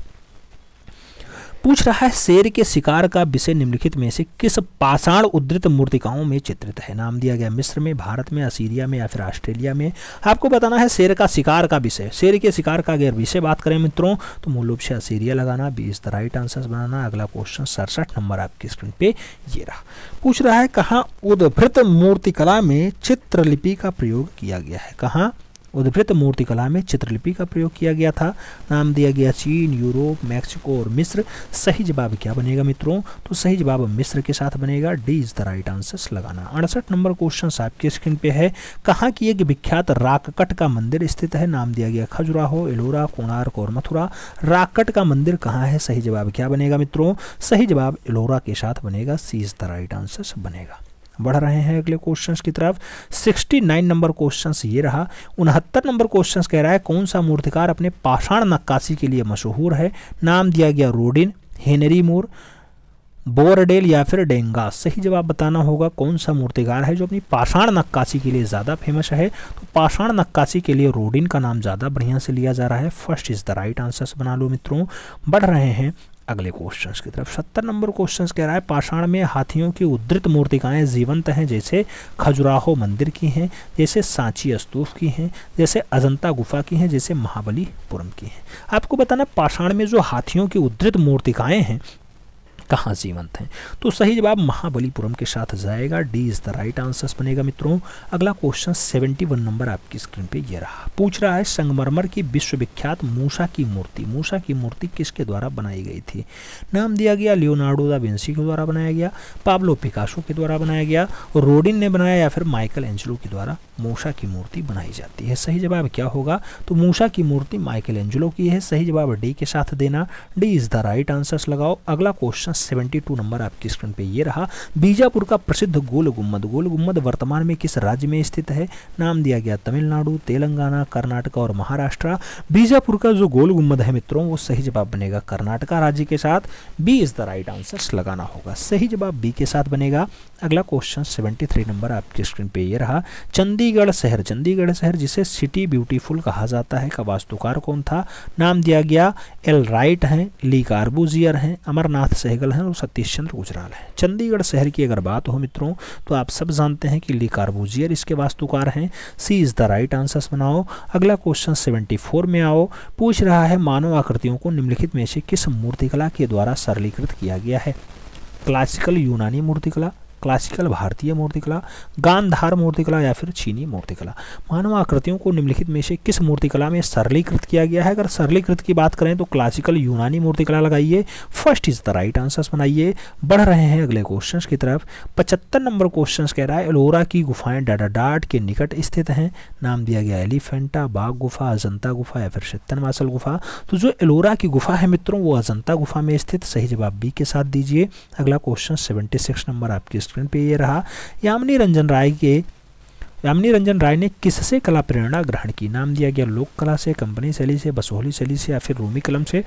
पूछ रहा है शेर के शिकार का विषय निम्नलिखित में से किस पाषाण उद्धृत मूर्तिकाओं में चित्रित है। नाम दिया गया मिस्र में, भारत में, असीरिया में या फिर ऑस्ट्रेलिया में। आपको बताना है शेर का शिकार का विषय। शेर के शिकार का अगर विषय बात करें मित्रों तो मूल रूप से असीरिया लगाना। 20 द राइट आंसर बनाना। अगला क्वेश्चन 67 नंबर आपकी स्क्रीन पे ये रहा। पूछ रहा है कहाँ उद्धृत मूर्तिकला में चित्रलिपि का प्रयोग किया गया है। कहाँ उद्धृत मूर्तिकला में चित्रलिपि का प्रयोग किया गया था। नाम दिया गया चीन, यूरोप, मैक्सिको और मिस्र। सही जवाब क्या बनेगा मित्रों, तो सही जवाब मिस्र के साथ बनेगा। D is the right answer लगाना। 68 नंबर क्वेश्चन आपकी स्क्रीन पे है। कहाँ की एक विख्यात राककट का मंदिर स्थित है। नाम दिया गया खजुराहो, एलोरा, कोणार्क और मथुरा। राककट का मंदिर कहाँ है, सही जवाब क्या बनेगा मित्रों, सही जवाब एलोरा के साथ बनेगा। सी इज द राइट आंसर बनेगा। बढ़ रहे हैं अगले क्वेश्चंस की तरफ। 69 नंबर क्वेश्चंस ये रहा। 69 नंबर क्वेश्चंस कह रहा है कौन सा मूर्तिकार अपने पाषाण नक्काशी के लिए मशहूर है। नाम दिया गया रोडिन, हेनरी मूर, बोरडेल या फिर डेंगास। सही जवाब बताना होगा कौन सा मूर्तिकार है जो अपनी पाषाण नक्काशी के लिए ज़्यादा फेमस है। तो पाषाण नक्काशी के लिए रोडिन का नाम ज़्यादा बढ़िया से लिया जा रहा है। First is the right answer बना लो मित्रों। बढ़ रहे हैं अगले क्वेश्चंस की तरफ। 70 नंबर क्वेश्चंस कह रहा है पाषाण में हाथियों की उद्धृत मूर्तिकाएं जीवंत हैं, जैसे खजुराहो मंदिर की हैं, जैसे सांची स्तूप की हैं, जैसे अजंता गुफा की हैं, जैसे महाबलीपुरम की हैं। आपको बताना पाषाण में जो हाथियों की उद्धृत मूर्तिकाएं हैं कहाँ जीवंत हैं, तो सही जवाब महाबलीपुरम के साथ जाएगा। D is the right answer बनेगा मित्रों। अगला क्वेश्चन 71 नंबर आपकी स्क्रीन पे ये रहा। पूछ रहा है संगमरमर की विश्वविख्यात मूसा की मूर्ति। मूसा की मूर्ति किसके द्वारा बनाई गई थी। नाम दिया गया लियोनार्डो दा विंसी के द्वारा बनाया गया, पाब्लो पिकासो के द्वारा बनाया गया, रोडिन ने बनाया या फिर माइकल एंजेलो के द्वारा मूसा की मूर्ति बनाई जाती है। सही जवाब क्या होगा, तो मूसा की मूर्ति माइकल एंजेलो की है। सही जवाब डी के साथ देना। D is the right answer लगाओ। अगला क्वेश्चन 72 नंबर आपकी स्क्रीन पे ये रहा। बीजापुर का प्रसिद्ध गोल गुम्बद। गोल गुम्बद वर्तमान में किस राज्य में स्थित है। नाम दिया गया तमिलनाडु, तेलंगाना, कर्नाटक और महाराष्ट्र। बीजापुर का जो गोल गुम्बद है मित्रों वो सही जवाब बनेगा कर्नाटका राज्य के साथ। B is the right answer लगाना होगा। सही जवाब बी के साथ बनेगा। अगला क्वेश्चन 73 नंबर आपकी स्क्रीन पे ये रहा। चंडीगढ़ शहर, चंडीगढ़ शहर जिसे सिटी ब्यूटीफुल कहा जाता है का वास्तुकार कौन था। नाम दिया गया एल राइट हैं, ली कार्बूजियर हैं, अमरनाथ सहगल मूर्तिकला है वो सतीश चंद्र गुजराल है। चंडीगढ़ शहर की अगर बात हो मित्रों तो आप सब जानते हैं कि ली कार्बूजियर इसके वास्तुकार हैं। सी इज द राइट आंसर बनाओ। अगला क्वेश्चन 74 में आओ, पूछ रहा है मानव आकृतियों को निम्नलिखित में से किस मूर्तिकला के द्वारा सरलीकृत किया गया है। क्लासिकल यूनानी मूर्तिकला, क्लासिकल भारतीय मूर्तिकला, गांधार मूर्तिकला या फिर चीनी मूर्तिकला। मानव आकृतियों को निम्नलिखित में से किस मूर्तिकला में सरलीकृत किया गया है। अगर सरलीकृत की बात करें तो क्लासिकल यूनानी मूर्तिकला लगाइए, first is the right answer बनाइए। बढ़ रहे हैं अगले क्वेश्चन की तरफ। 75 नंबर क्वेश्चन कह रहा है एलोरा की गुफाएं डाडाडाट के निकट स्थित हैं। नाम दिया गया एलिफेंटा, बाघ गुफा, अजंता गुफा या फिर चित्तनवासल गुफा। तो जो एलोरा की गुफा है मित्रों वो अजंता गुफा में स्थित। सही जवाब बी के साथ दीजिए। अगला क्वेश्चन 76 नंबर आपकी स्क्रीन पे ये रहा। यामिनी रंजन राय ने किससे कला प्रेरणा ग्रहण की। नाम दिया गया लोक कला से, कंपनी शैली से, बसोहली शैली से या फिर रूमी कलम से।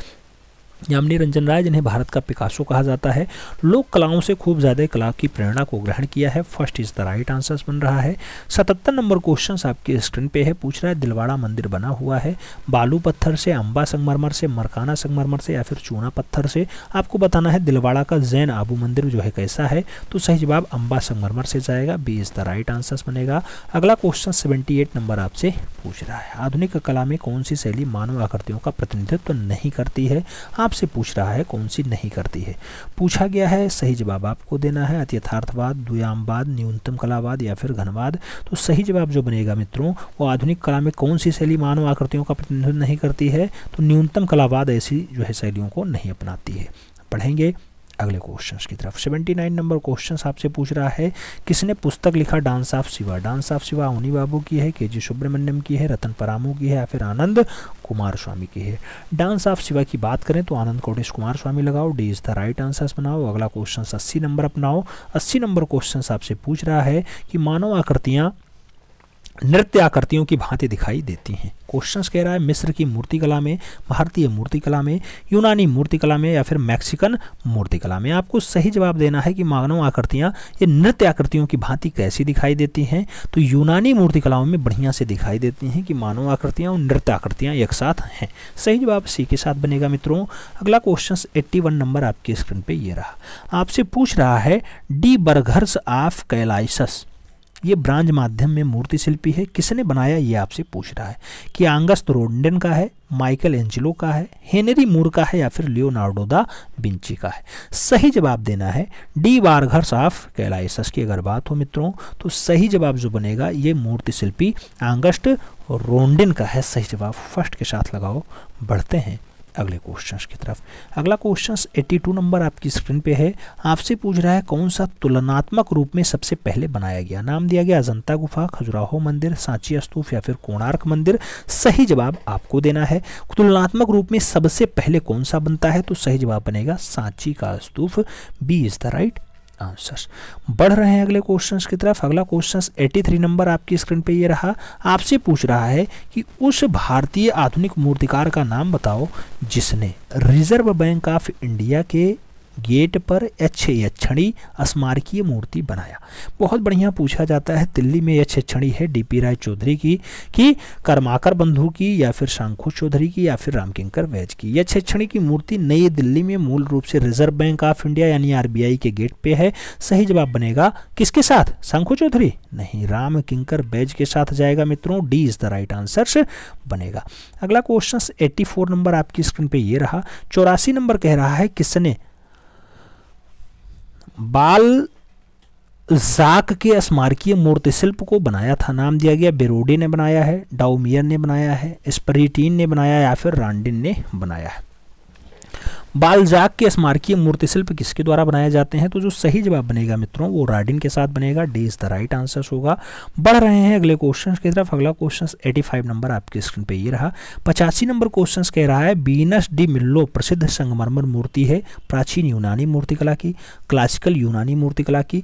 यामिनी रंजन राय जिन्हें भारत का पिकासो कहा जाता है, लोक कलाओं से खूब ज़्यादा कला की प्रेरणा को ग्रहण किया है। First is the right answer बन रहा है। 77 नंबर क्वेश्चन आपकी स्क्रीन पे है। पूछ रहा है दिलवाड़ा मंदिर बना हुआ है बालू पत्थर से, अंबा संगमरमर से, मरकाना संगमरमर से या फिर चूना पत्थर से। आपको बताना है दिलवाड़ा का जैन आबू मंदिर जो है कैसा है। तो सही जवाब अंबा संगमरमर से जाएगा, B is the right answer बनेगा। अगला क्वेश्चन 78 नंबर आपसे पूछ रहा है आधुनिक कला में कौन सी शैली मानव आकृतियों का प्रतिनिधित्व नहीं करती है। आपसे पूछ रहा है कौन सी नहीं करती है। पूछा गया है, सही जवाब आपको देना है। अति यथार्थवाद, द्व्यामवाद, न्यूनतम कलावाद या फिर घनवाद। तो सही जवाब जो बनेगा मित्रों वो आधुनिक कला में कौन सी शैली मानव आकृतियों का प्रतिनिधित्व नहीं करती है। तो न्यूनतम कलावाद ऐसी जो है शैलियों को नहीं अपनाती है। पढ़ेंगे अगले क्वेश्चंस की तरफ। 79 नंबर क्वेश्चन आपसे पूछ रहा है किसने पुस्तक लिखा dance of Shiva. Dance of Shiva उनी बाबू की है, के जी सुब्रमण्यम की है, रतन परामू की है या फिर आनंद कुमार स्वामी की है। डांस ऑफ शिवा की बात करें तो आनंद कोटेश कुमार स्वामी लगाओ, D is the right answer बनाओ। अगला क्वेश्चन 80 नंबर अपनाओ। 80 नंबर क्वेश्चन आपसे पूछ रहा है कि मानव आकृतियाँ नृत्य आकृतियों की भांति दिखाई देती हैं। क्वेश्चंस कह रहा है मिस्र की मूर्तिकला में, भारतीय मूर्तिकला में, यूनानी मूर्तिकला में या फिर मैक्सिकन मूर्तिकला में। आपको सही जवाब देना है कि मानव आकृतियाँ ये नृत्य आकृतियों की भांति कैसी दिखाई देती हैं। तो यूनानी मूर्तिकलाओं में बढ़िया से दिखाई देती हैं कि मानव आकृतियाँ और नृत्य आकृतियाँ एक साथ हैं। सही जवाब सी के साथ बनेगा मित्रों। अगला क्वेश्चन 81 नंबर आपकी स्क्रीन पर ये रहा। आपसे पूछ रहा है डी बर्गर्स ऑफ कैलाइसस ये ब्रांज माध्यम में मूर्ति शिल्पी है, किसने बनाया ये आपसे पूछ रहा है कि आंगस्त रोडेन का है, माइकल एंजेलो का है, हेनरी मूर का है या फिर लियोनार्डो दा विंची का है। सही जवाब देना है डी बार्गर्स ऑफ कैलाइसस की अगर बात हो मित्रों तो सही जवाब जो बनेगा ये मूर्ति शिल्पी आंगस्ट रोडेन का है। सही जवाब फर्स्ट के साथ लगाओ। बढ़ते हैं अगले क्वेश्चंस की तरफ। अगला क्वेश्चंस 82 नंबर आपकी स्क्रीन पे है। आपसे पूछ रहा है कौन सा तुलनात्मक रूप में सबसे पहले बनाया गया। नाम दिया गया अजंता गुफा, खजुराहो मंदिर, सांची स्तूप या फिर कोणार्क मंदिर। सही जवाब आपको देना है तुलनात्मक रूप में सबसे पहले कौन सा बनता है। तो सही जवाब बनेगा सांची का स्तूप, B is the right answers. बढ़ रहे हैं अगले क्वेश्चंस की तरफ। अगला क्वेश्चंस 83 नंबर आपकी स्क्रीन पे ये रहा। आपसे पूछ रहा है कि उस भारतीय आधुनिक मूर्तिकार का नाम बताओ जिसने रिजर्व बैंक ऑफ इंडिया के गेट पर यक्षणी स्मारकीय मूर्ति बनाया। बहुत बढ़िया पूछा जाता है। दिल्ली में यक्षणी है डीपी राय चौधरी की कर्माकर बंधु की या फिर शंखु चौधरी की या फिर रामकिंकर वैज की। यक्षणी की मूर्ति नई दिल्ली में मूल रूप से रिजर्व बैंक ऑफ इंडिया यानी आरबीआई के गेट पे है। सही जवाब बनेगा किसके साथ, शंखु चौधरी नहीं, रामकिंकर बैज के साथ जाएगा मित्रों, D is the right answer बनेगा। अगला क्वेश्चन 84 नंबर आपकी स्क्रीन पे ये रहा। 84 नंबर कह रहा है किसने बाल जाक के स्मारकीय मूर्ति शिल्प को बनाया था। नाम दिया गया बेरोडी ने बनाया है, डाउमियर ने बनाया है, स्परीटीन ने बनाया या फिर रांडिन ने बनाया है। बालजाक के स्मारकीय मूर्ति शिल्प किसके द्वारा बनाए जाते हैं। तो जो सही जवाब बनेगा मित्रों वो राडिन के साथ बनेगा, D is the right answer होगा। बढ़ रहे हैं अगले क्वेश्चन की तरफ। अगला क्वेश्चन 85 नंबर आपकी स्क्रीन पे ये रहा। 85 नंबर क्वेश्चन कह रहा है वीनस डी मिल्लो प्रसिद्ध संगमरमर मूर्ति है प्राचीन यूनानी मूर्तिकला की, क्लासिकल यूनानी मूर्तिकला की,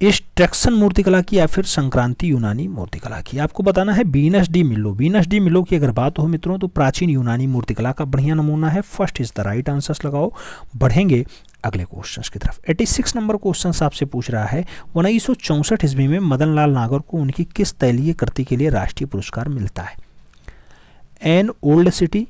इंस्ट्रक्शन मूर्तिकला की या फिर संक्रांति यूनानी मूर्तिकला की। आपको बताना है वीनस डी मिलो। वीनस डी मिलो की अगर बात हो मित्रों तो प्राचीन यूनानी मूर्तिकला का बढ़िया नमूना है। First is the right answers लगाओ। बढ़ेंगे अगले क्वेश्चंस की तरफ। 86 नंबर क्वेश्चन आपसे पूछ रहा है 1964 ईस्वी में मदन लाल नागर को उनकी किस तैलीय कृति के लिए राष्ट्रीय पुरस्कार मिलता है। An old city,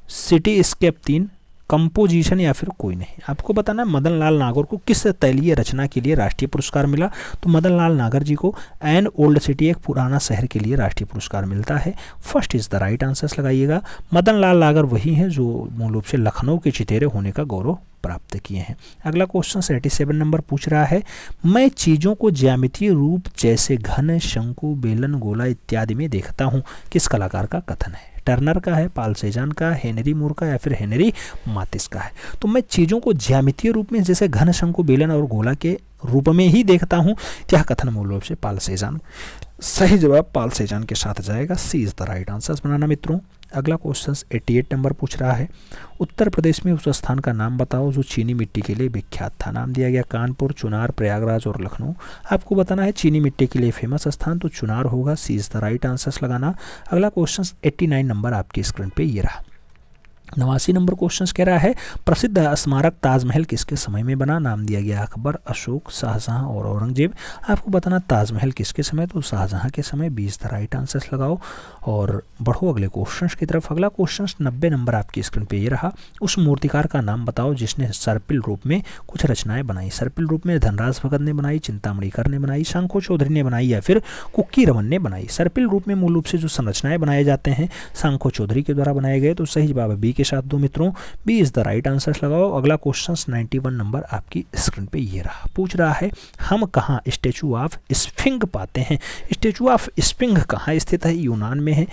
cityscape 3, composition या फिर कोई नहीं। आपको बताना है मदन लाल नागर को किस तैलीय रचना के लिए राष्ट्रीय पुरस्कार मिला, तो मदन लाल नागर जी को एन ओल्ड सिटी, एक पुराना शहर के लिए राष्ट्रीय पुरस्कार मिलता है। First is the right answer लगाइएगा। मदन लाल नागर वही हैं जो मूल रूप से लखनऊ के चितेरे होने का गौरव प्राप्त किए हैं। अगला क्वेश्चन 87 नंबर पूछ रहा है, मैं चीज़ों को ज्यामितीय रूप जैसे घन, शंकु, बेलन, गोला इत्यादि में देखता हूँ, किस कलाकार का कथन है? टर्नर का है, पाल सेजान का, हेनरी मूर का या फिर हेनरी मातिस का है? तो मैं चीज़ों को ज्यामितीय रूप में जैसे घन, शंकु, बेलन और गोला के रूप में ही देखता हूँ, क्या कथन मूल रूप से पाल सेजान। सही जवाब पाल सेजान के साथ जाएगा, सी इज द राइट आंसर बनाना मित्रों। अगला क्वेश्चन 88 नंबर पूछ रहा है, उत्तर प्रदेश में उस स्थान का नाम बताओ जो चीनी मिट्टी के लिए विख्यात था। नाम दिया गया कानपुर, चुनार, प्रयागराज और लखनऊ। आपको बताना है चीनी मिट्टी के लिए फेमस स्थान, तो चुनार होगा, सी इज द राइट आंसर लगाना। अगला क्वेश्चन 89 नंबर आपकी स्क्रीन पे ये रहा। 89 नंबर क्वेश्चन कह रहा है, प्रसिद्ध स्मारक ताजमहल किसके समय में बना? नाम दिया गया अकबर, अशोक, शाहजहां और औरंगजेब। आपको बताना ताजमहल किसके समय, तो शाहजहां के समय, 20 द राइट आंसर लगाओ और बढ़ो अगले क्वेश्चन की तरफ। अगला क्वेश्चन 90 नंबर आपकी स्क्रीन पे ये रहा, उस मूर्तिकार का नाम बताओ जिसने सर्पिल रूप में कुछ रचनाएं बनाई। सर्पिल रूप में धनराज भगत ने बनाई, चिंतामणिकर ने बनाई, शंखो चौधरी ने बनाई या फिर कुक्की रमन ने बनाई। सर्पिल रूप में मूल रूप से जो संरचनाएं बनाए जाते हैं शंखो चौधरी के द्वारा बनाए गए, तो सही जवाब बी के साथ दो मित्रों, B is the right answer लगाओ। अगला क्वेश्चन 91 नंबर आपकी स्क्रीन पे ये रहा, पूछ रहा है, हम कहाँ स्टैचू ऑफ स्फिंक्स पाते हैं? स्टैचू ऑफ स्फिंक्स कहाँ स्थित है? यूनान में है,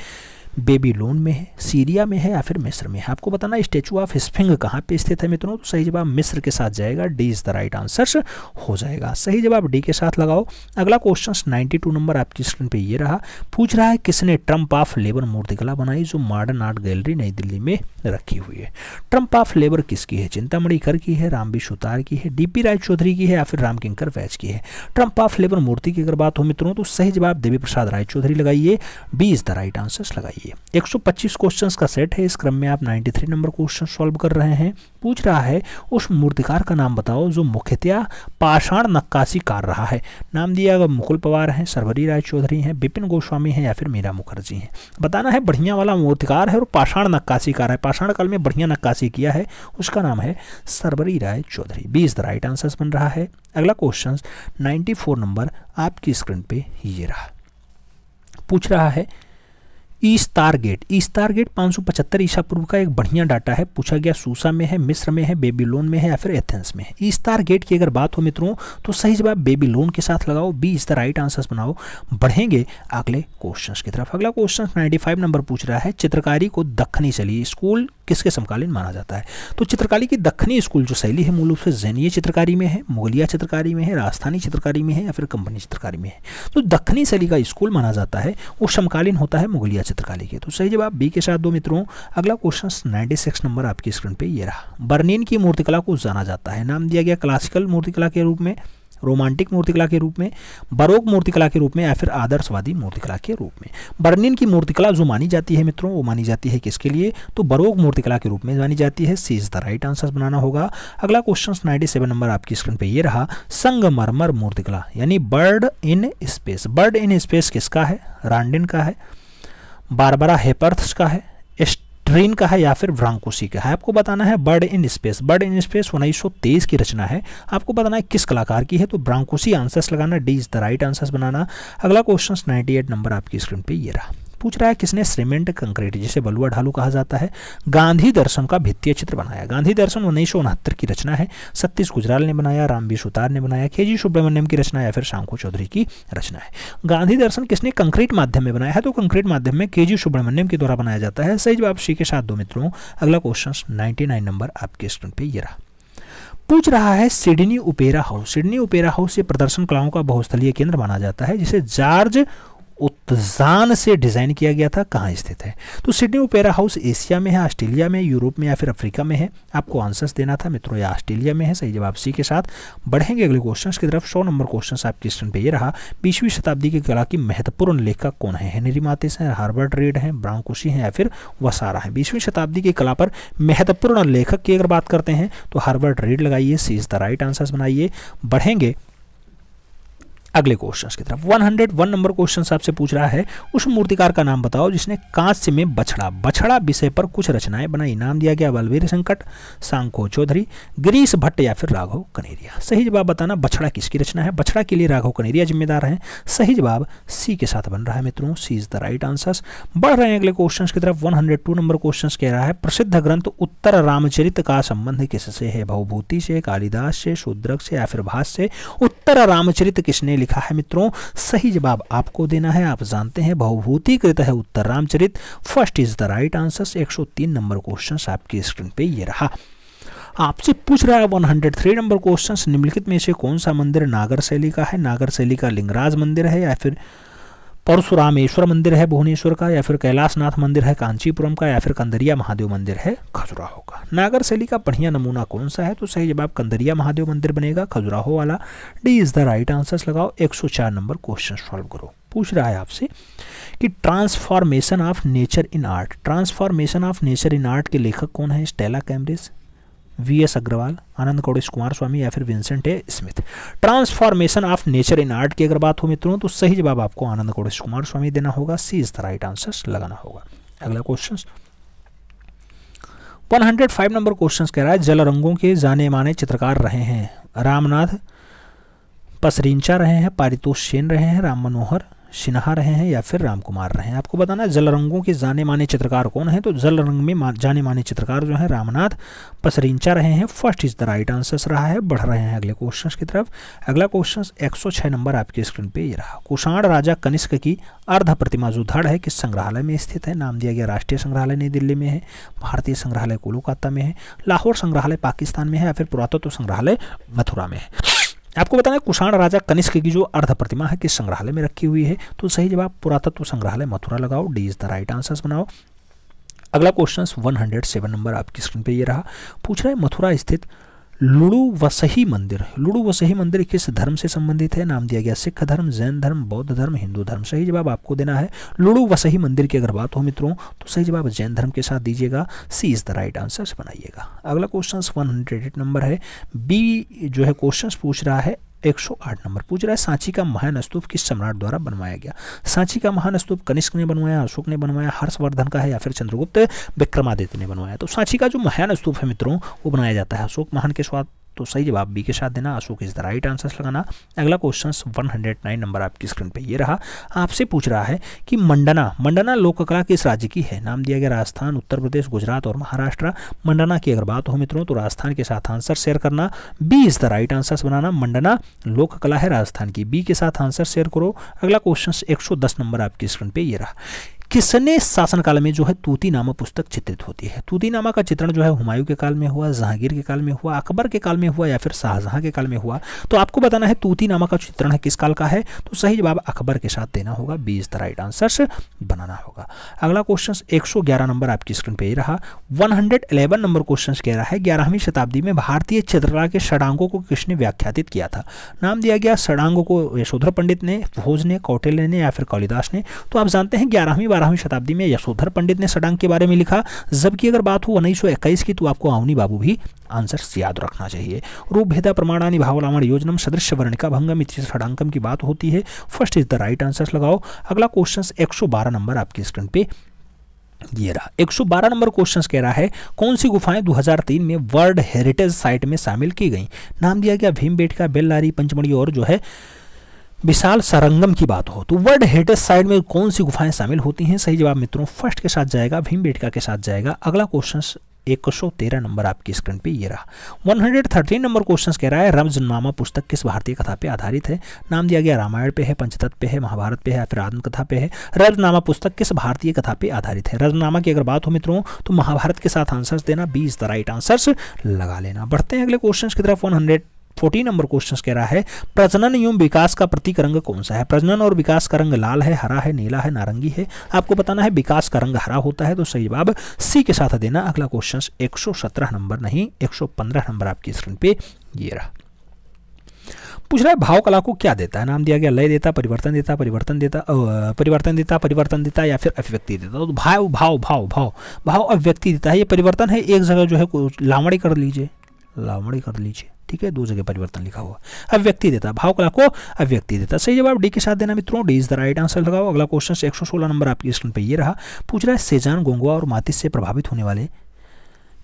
बेबीलोन में है, सीरिया में है या फिर मिस्र में है? आपको बताना स्टैचू ऑफ स्फिंक्स कहाँ पे स्थित है मित्रों, तो सही जवाब मिस्र के साथ जाएगा, D is the right answer हो जाएगा। सही जवाब डी के साथ लगाओ। अगला क्वेश्चन 92 नंबर आपकी स्क्रीन पे ये रहा, पूछ रहा है किसने ट्रम्प ऑफ लेबर मूर्तिकला बनाई जो मॉडर्न आर्ट गैलरी नई दिल्ली में रखी हुई है? ट्रम्प ऑफ लेबर किसकी है? चिंतामणिकर की है, रामबी सुतार की है, डीपी रायचौधरी की है या फिर रामकिंकर वैज की है? ट्रम्प ऑफ लेबर मूर्ति की अगर बात हो मित्रों तो सही जवाब देवी प्रसाद रायचौधरी लगाइए, B is the right answer लगाइए। 125 क्वेश्चंस का सेट है, इस क्रम में आप 93 नंबर क्वेश्चन सॉल्व कर रहे हैं। पूछ रहा है, उस मूर्तिकार का नाम बताओ जो मुख्यतया पाषाण नक्काशी कर रहा है। नाम दिया गया मुकुल पवार हैं, सर्वरी रायचौधरी हैं, विपिन गोस्वामी हैं या फिर मीरा मुखर्जी हैं? बताना है बढ़िया वाला मूर्तिकार है और पाषाण नक्काशी कार है, पाषाण काल में बढ़िया नक्काशी किया है, उसका नाम है Sarbari Roychowdhury, B is the right answer बन रहा है। अगला क्वेश्चन 94 नंबर आपकी स्क्रीन पे ये रहा, पूछ रहा है ईस्तार गेट। ईस्तार गेट 575 ईसा पूर्व का एक बढ़िया डाटा है, पूछा गया सूसा में है, मिस्र में है, बेबीलोन में है या फिर एथेंस में है? ईस्तार गेट की अगर बात हो मित्रों तो सही जवाब बेबीलोन के साथ लगाओ, B is the right answer बनाओ। बढ़ेंगे अगले क्वेश्चन की तरफ। अगला क्वेश्चन 95 नंबर पूछ रहा है, चित्रकारी को दक्खनी शैली स्कूल किसके समकालीन माना जाता है? तो चित्रकारी की दक्खनी स्कूल जो शैली है मूल रूप से जैनीय चित्रकारी में है, मुगलिया चित्रकारी में है, राजस्थानी चित्रकारी में है या फिर कंपनी चित्रकारी में है? तो दक्खनी शैली का स्कूल माना जाता है, वो समकालीन होता है मुगलिया चित्रकारी के, तो सही जवाब बी के साथ दो मित्रों। अगला क्वेश्चन 96 नंबर आपकी स्क्रीन पे ये रहा, बर्लिन की मूर्तिकला को जाना जाता है। नाम दिया गया क्लासिकल मूर्तिकला के रूप में, रोमांटिक मूर्तिकला के रूप में, बरोक मूर्तिकला के रूप में या फिर आदर्शवादी मूर्तिकला के रूप में? बर्लिन की मूर्तिकला जो मानी जाती है मित्रों वो मानी जाती है किसके लिए? तो बरोक मूर्तिकला के रूप में मानी जाती है, सी इज द राइट आंसर बनाना होगा। अगला क्वेश्चन 97 नंबर आपकी स्क्रीन पे ये रहा, संगमरमर मूर्तिकला यानी bird in space. Bird in space किसका है? रांडिन का है, बारबरा हेपर्थ का है, ट्रेन का है या फिर ब्रांकोसी का है? आपको बताना है bird in space. Bird in space 1923 की रचना है, आपको बताना है किस कलाकार की है, तो ब्रांकोसी आंसर्स लगाना, D is the right answers बनाना। अगला क्वेश्चन 98 नंबर आपकी स्क्रीन पे ये रहा, पूछ रहा है किसने सीमेंट कंक्रीट जिसे बलुआ ढालू कहा जाता है गांधी दर्शन का भित्तीय चित्र बनाया? गांधी दर्शन 1969 की रचना है, सतीश गुजराल ने बनाया, रामबी सुतार ने बनाया, केजी सुब्रमण्यम की रचना या फिर शंखो चौधरी की रचना है? गांधी दर्शन किसने कंक्रीट माध्यम में बनाया है? तो कंक्रीट माध्यम में केजी सुब्रमण्यम के द्वारा बनाया जाता है, सही जवाब सी के साथ दो मित्रों। अगला क्वेश्चन 99 नंबर आपके स्क्रीन पे ये रहा, पूछ रहा है Sydney opera house. Sydney opera house ये प्रदर्शन कलाओं का बहुस्थलीय केंद्र माना जाता है जिसे जॉर्ज उत्जान से डिजाइन किया गया था, कहाँ स्थित है? तो सिडनी ओपेरा हाउस एशिया में है, ऑस्ट्रेलिया में, यूरोप में या फिर अफ्रीका में है? आपको आंसर्स देना था मित्रों, या ऑस्ट्रेलिया में है, सही जवाब सी के साथ। बढ़ेंगे अगले क्वेश्चन की तरफ। 100 नंबर क्वेश्चन आपकी स्क्रीन पे ये रहा, 20वीं शताब्दी की कला की महत्वपूर्ण लेखक कौन है? हेनरी मातिस हैं, हार्बर्ट रीड हैं, ब्रांकोसी हैं या फिर वसारा हैं? 20वीं शताब्दी की कला पर महत्वपूर्ण लेखक की अगर बात करते हैं तो हार्बर्ट रीड लगाइए, सी इज द राइट आंसर बनाइए। बढ़ेंगे अगले क्वेश्चन की तरफ 101 नंबर क्वेश्चन आपसे पूछ रहा है, उस मूर्तिकार का नाम बताओ जिसने कांस्य में बछड़ा विषय पर कुछ रचनाएं बनाई। नाम दिया गया बलवीर संकट, सांको चौधरी, गिरीश भट्ट या फिर राघव कनेरिया। सही जवाब बताना बछड़ा किसकी रचना है। बछड़ा के लिए राघव कनेरिया जिम्मेदार हैं। सही जवाब सी के साथ बन रहा है मित्रों, सी इज द राइट आंसर। बढ़ रहे हैं अगले क्वेश्चन की तरफ 102 नंबर क्वेश्चन कह रहा है, प्रसिद्ध ग्रंथ उत्तर रामचरित का संबंध किससे है। भवभूति से, कालिदास से, शूद्रक से या फिर भास से। उत्तर रामचरित किसने लिखा है मित्रों। सही जवाब आपको देना है। आप जानते हैं भवभूति कृत है Uttar Ramcharit. First is the right answer. 103 number question आपकी स्क्रीन पे ये रहा। आपसे पूछ रहा है 103 नंबर क्वेश्चन, निम्नलिखित में से कौन सा मंदिर नागर शैली का है। नागर शैली का लिंगराज मंदिर है या फिर परशुरामेश्वर मंदिर है भुवनेश्वर का, या फिर कैलाशनाथ मंदिर है कांचीपुरम का, या फिर कंदरिया महादेव मंदिर है खजुराहो का। नागर शैली का बढ़िया नमूना कौन सा है, तो सही जवाब कंदरिया महादेव मंदिर बनेगा, खजुराहो वाला। D is the right answer लगाओ। 104 नंबर क्वेश्चन सॉल्व करो। पूछ रहा है आपसे कि transformation of nature in art, transformation of nature in art के लेखक कौन है। Stella Cambridge, V S. Agrawal, Anand Kaudesh Kumar Swami या फिर Vincent A. Smith. Transformation of nature in art की अगर बात हो मित्रों तो सही जवाब आपको आनंद कौड़ेश कुमार स्वामी देना होगा। सी इज द राइट आंसर लगाना होगा। अगला क्वेश्चन 105 नंबर क्वेश्चन कह रहा है, जल रंगों के जाने माने चित्रकार रहे हैं। रामनाथ पसरिंचा रहे हैं, पारितोष सेन रहे हैं, राम मनोहर सिन्हा रहे हैं या फिर राम कुमार रहे हैं। आपको बताना है जल रंगों के जाने माने चित्रकार कौन है, तो जल रंग में जाने माने चित्रकार जो है रामनाथ पसरिंचा रहे हैं। First is the right answer रहा है। बढ़ रहे हैं अगले क्वेश्चन की तरफ। अगला क्वेश्चन 106 नंबर आपकी स्क्रीन पे ये रहा। कुषाण राजा कनिष्क की अर्ध प्रतिमा जो धड़ है किस संग्रहालय में स्थित है। नाम दिया गया राष्ट्रीय संग्रहालय नई दिल्ली में है, भारतीय संग्रहालय कोलकाता में है, लाहौर संग्रहालय पाकिस्तान में है या फिर पुरातत्व संग्रहालय मथुरा में है। आपको बताना है कुषाण राजा कनिष्क की जो अर्ध प्रतिमा है किस संग्रहालय में रखी हुई है, तो सही जवाब पुरातत्व संग्रहालय मथुरा लगाओ। D is the right answer बनाओ। अगला क्वेश्चन 107 नंबर आपकी स्क्रीन पे ये रहा। पूछ रहा है मथुरा स्थित लुड़ुवसही मंदिर, लुड़ुवसही मंदिर किस धर्म से संबंधित है। नाम दिया गया सिख धर्म, जैन धर्म, बौद्ध धर्म, हिंदू धर्म। सही जवाब आपको देना है। लुड़ुवसही मंदिर की अगर बात हो मित्रों तो सही जवाब जैन धर्म के साथ दीजिएगा। सी इज द राइट आंसर बनाइएगा। अगला क्वेश्चन 108 नंबर है। बी जो है क्वेश्चन पूछ रहा है 108 नंबर पूछ रहा है, सांची का महान स्तूप किस सम्राट द्वारा बनवाया गया। सांची का महान स्तूप कनिष्क ने बनवाया, अशोक ने बनवाया, हर्षवर्धन का है या फिर चंद्रगुप्त विक्रमादित्य ने बनवाया। तो सांची का जो महान स्तूप है मित्रों वो बनाया जाता है अशोक महान के साथ। तो सही जवाब बी के साथ देना, Ashok is the right answer लगाना। अगला क्वेश्चन 109 नंबर आपकी स्क्रीन पे ये रहा। आपसे पूछ रहा है कि मंडना लोक कला किस राज्य की है। नाम दिया गया राजस्थान, उत्तर प्रदेश, गुजरात और महाराष्ट्र। मंडना की अगर बात हो मित्रों तो राजस्थान के साथ आंसर शेयर करना। B is the right answer बनाना। मंडना लोक कला है राजस्थान की। बी के साथ आंसर शेयर करो। अगला क्वेश्चन 110 नंबर आपकी स्क्रीन पे ये रहा। किसने शासनकाल में जो है तूतीनामा पुस्तक चित्रित होती है। तूतीनामा का चित्रण जो है हुमायूं के काल में हुआ, जहांगीर के काल में हुआ, अकबर के काल में हुआ या फिर शाहजहां के काल में हुआ। तो आपको बताना है तूतीनामा का चित्रण है किस काल का है, तो सही जवाब अकबर के साथ देना होगा। B is the right answer बनाना होगा। अगला क्वेश्चन 111 नंबर आपकी स्क्रीन पे ही रहा। 111 नंबर क्वेश्चन कह रहा है 11वीं शताब्दी में भारतीय चित्रकला के षडांगों को किसने व्याख्यातित किया था। नाम दिया गया षडांगों को यशोधर पंडित ने, भोज ने, कौटिल्य ने या फिर कालिदास ने। तो आप जानते हैं 11वीं 12वीं शताब्दी में यशोधर पंडित ने षडांग के बारे में लिखा, जबकि अगर बात हो 1921 की तो आपको अवनी बाबू भी आंसर याद रखना चाहिए। रूप भेदा प्रमाणानि भावलावण योजनम सदृश्य वर्णिका भंगम इति षडांकम की बात होती है। First is the right answer लगाओ। अगला क्वेश्चन 112 नंबर आपकी स्क्रीन पे ये रहा। 112 नंबर क्वेश्चन कह रहा है कौन सी गुफाएं 2003 में वर्ल्ड हेरिटेज साइट में शामिल की गई। नाम दिया गया भीमबेटका, बेल्लारी, पंचमढ़ी और जो है विशाल सरंगम की बात हो तो वर्ल्ड हेरिटेज साइट में कौन सी गुफाएं शामिल होती हैं। सही जवाब मित्रों फर्स्ट के साथ जाएगा, भीमबेटका के साथ जाएगा। अगला क्वेश्चन 113 नंबर आपकी स्क्रीन पे ये रहा। 113 नंबर क्वेश्चन कह रहा है रमजनामा पुस्तक किस भारतीय कथा पे आधारित है। नाम दिया गया रामायण पे है, पंचतत्व पे है, महाभारत पे है या फिर आत्मकथा पे है। रमजनामा पुस्तक किस भारतीय कथा पे आधारित है। रमजनामा की अगर बात हो मित्रों तो महाभारत के साथ आंसर्स देना। 20 द राइट आंसर्स लगा लेना। बढ़ते हैं अगले क्वेश्चन की तरफ। 114 नंबर क्वेश्चन कह रहा है प्रजनन एवं विकास का प्रतीक रंग कौन सा है। प्रजनन और विकास का रंग लाल है, हरा है, नीला है, नारंगी है। आपको बताना है विकास का रंग हरा होता है, तो सही जवाब सी के साथ देना। अगला क्वेश्चन 117 नंबर नहीं 115 नंबर आपकी स्क्रीन पे ये रहा। पूछ रहा है भाव कला को क्या देता है। नाम दिया गया लय देता, परिवर्तन देता, परिवर्तन देता या फिर अभिव्यक्ति देता। तो भाव भाव भाव भाव भाव अभिव्यक्ति देता है। ये परिवर्तन है, एक जगह जो है लावड़ी कर लीजिए, लावड़ी कर लीजिए, ठीक है, 2 जगह परिवर्तन लिखा हुआ। अभिव्यक्ति देता, भाव कला को अभिव्यक्ति देता। सही जवाब डी के साथ देना मित्रों, D is the right answer लगाओ। अगला क्वेश्चन 116 नंबर आपकी स्क्रीन पे ये रहा, पूछ रहा है सेजान गोंगवा और मातिस से प्रभावित होने वाले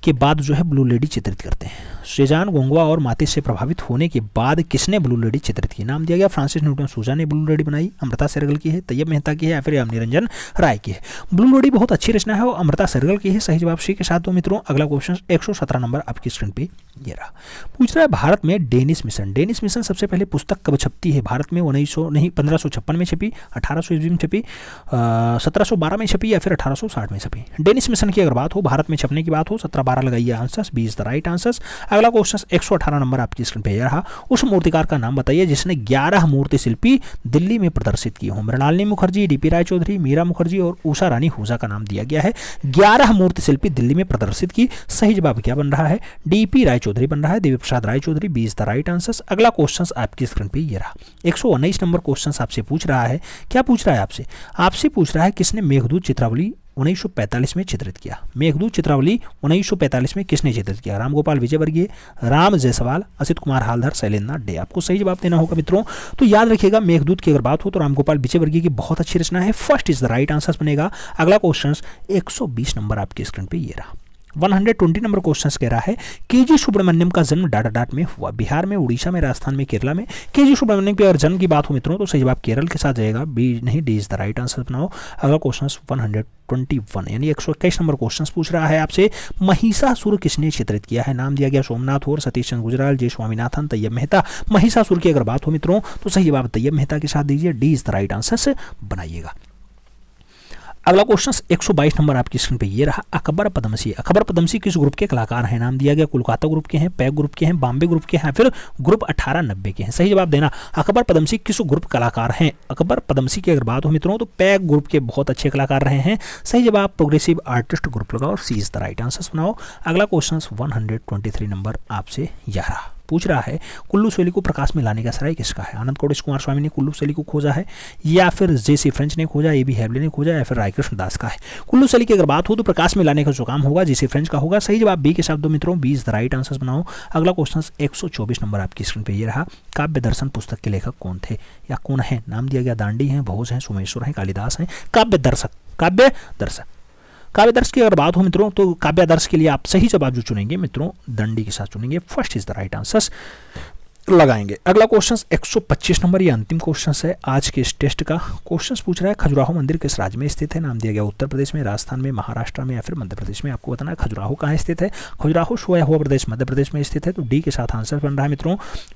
के बाद जो है ब्लू लेडी चित्रित करते हैं। सेजान गोंगवा और मातिस से प्रभावित होने के बाद किसने ब्लू लेडी चित्रित की? नाम दिया गया फ्रांसिस न्यूटन सूजा ने ब्लू लेडी बनाई, अमृता सेरगल की है, तैयब मेहता की है, या फिर निरंजन राय की है। ब्लू लेडी बहुत अच्छी रचना है और अमृता सेरगल की है। सही जवाब सी के साथ दो मित्रों। अगला क्वेश्चन 117 नंबर आपकी स्क्रीन पे ये रहा, पूछ रहा है भारत में डेनिस मिशन। डेनिस मिशन सबसे पहले पुस्तक कब छपती है? भारत में 1556 में छपी, 1800 ईस्वी में छपी, 1712 में छपी, या फिर 1860 में छपी। डेनिस मिशन की अगर बात हो, भारत में छपने की बात हो, 1712 लगाइए answer, B is the right answer. अगला क्वेश्चन 118 नंबर आपकी स्क्रीन पे रहा, उस मूर्तिकार का नाम बताइए जिसने 11 मूर्ति शिल्पी दिल्ली में प्रदर्शित किए हों। मृणालिनी मुखर्जी, डीपी राय चौधरी, मीरा मुखर्जी और उषा रानी हुजा का नाम दिया गया है। 11 मूर्ति शिल्पी दिल्ली में प्रदर्शित की। सही जवाब क्या बन रहा है? डीपी राय चौधरी बन रहा है, Devi Prasad Rai Chaudhary, B is the right answer. अगला क्वेश्चन आपकी स्क्रीन पे ये रहा, 119 नंबर क्वेश्चन आपसे पूछ रहा है, क्या पूछ रहा है आपसे? आपसे पूछ रहा है किसने मेघदूत चित्रावली 1945 में चित्रित किया? मेघदूत चित्रावली 1945 में किसने चित्रित किया? रामगोपाल विजयवर्गीय, राम जायसवाल, असित कुमार हालधर, शैलेंद्र डे। आपको सही जवाब देना होगा मित्रों। तो याद रखिएगा, मेघदूत की अगर बात हो तो रामगोपाल विजयवर्गीय की बहुत अच्छी रचना है, first is the right answer बनेगा। अगला क्वेश्चन 120 नंबर आपकी स्क्रीन पे ये रहा, 120 नंबर क्वेश्चन कह रहा है, केजी सुब्रमण्यम का जन्म डाट में हुआ। बिहार में, उड़ीसा में, राजस्थान में, केरला में। केजी सुब्रमण्यम की अगर जन्म की बात हो मित्रों तो सही जवाब केरल के साथ जाएगा, बी नहीं, D is the right answer बनाओ। अगला क्वेश्चन 121 यानी 121 नंबर क्वेश्चन पूछ रहा है आपसे, महिषासुर किसने चित्रित किया है? नाम दिया गया सोमनाथ और, सतीश चंद्र गुजराल, जे स्वामीनाथन, तैयब मेहता। महिषासुर की अगर बात हो मित्रों तो सही जवाब तैयब मेहता के साथ दीजिए, D is the right answer बनाइएगा। अगला क्वेश्चन 122 नंबर आपकी स्क्रीन पे ये रहा, अकबर पद्मसी। अकबर पद्मसी किस ग्रुप के कलाकार हैं? नाम दिया गया कोलकाता ग्रुप के हैं, पैक ग्रुप के हैं, बॉम्बे ग्रुप के हैं, फिर ग्रुप 1890 के हैं। सही जवाब देना, अकबर पद्मसी किस ग्रुप कलाकार हैं? अकबर पद्मसी की अगर बात हो मित्रों तो पैक ग्रुप के बहुत अच्छे कलाकार रहे हैं। सही जवाब प्रोग्रेसिव आर्टिस्ट ग्रुप लगाओ, सी इज द राइट आंसर बनाओ। अगला क्वेश्चन 123 नंबर आपसे यह रहा, पूछ रहा है कुल्लू शैली को प्रकाश में लाने का श्रेय किसका है? आनंद कौटिक कुमार स्वामी ने कुल्लू शैली को खोजा है, या फिर जेसी फ्रेंच ने खोजा, ए बी हेवले ने खोजा, या फिर रायकृष्ण दास का है? कुल्लू शैली की अगर बात हो तो प्रकाश में लाने का जो काम होगा जेसी फ्रेंच का होगा। सही जवाब बी के साथ दो मित्रों, B is the right answer बनाओ। अगला क्वेश्चन 124 नंबर आपकी स्क्रीन पर ये रहा, काव्य दर्शन पुस्तक के लेखक कौन थे या कौन है? नाम दिया गया दांडी हैं, भोज हैं, सोमेश्वर हैं, कालिदास हैं। काव्य दर्श की अगर बात हो मित्रों तो काव्य दर्श के लिए आप सही जवाब जो चुनेंगे मित्रों दंडी के साथ चुनेंगे, first is the right answer लगाएंगे। अगला क्वेश्चन 125 नंबर, ये अंतिम क्वेश्चन है आज के इस टेस्ट का। क्वेश्चन पूछ रहा है खजुराहो मंदिर किस राज्य में स्थित है? नाम दिया गया उत्तर प्रदेश में, राजस्थान में, महाराष्ट्र में, या फिर मध्य प्रदेश में। आपको बताना है खजुराहो कहाँ स्थित है। खजुराहो सोया हुआ प्रदेश मध्य प्रदेश में स्थित है, तो डी के साथ आंसर बन रहा है मित्रों।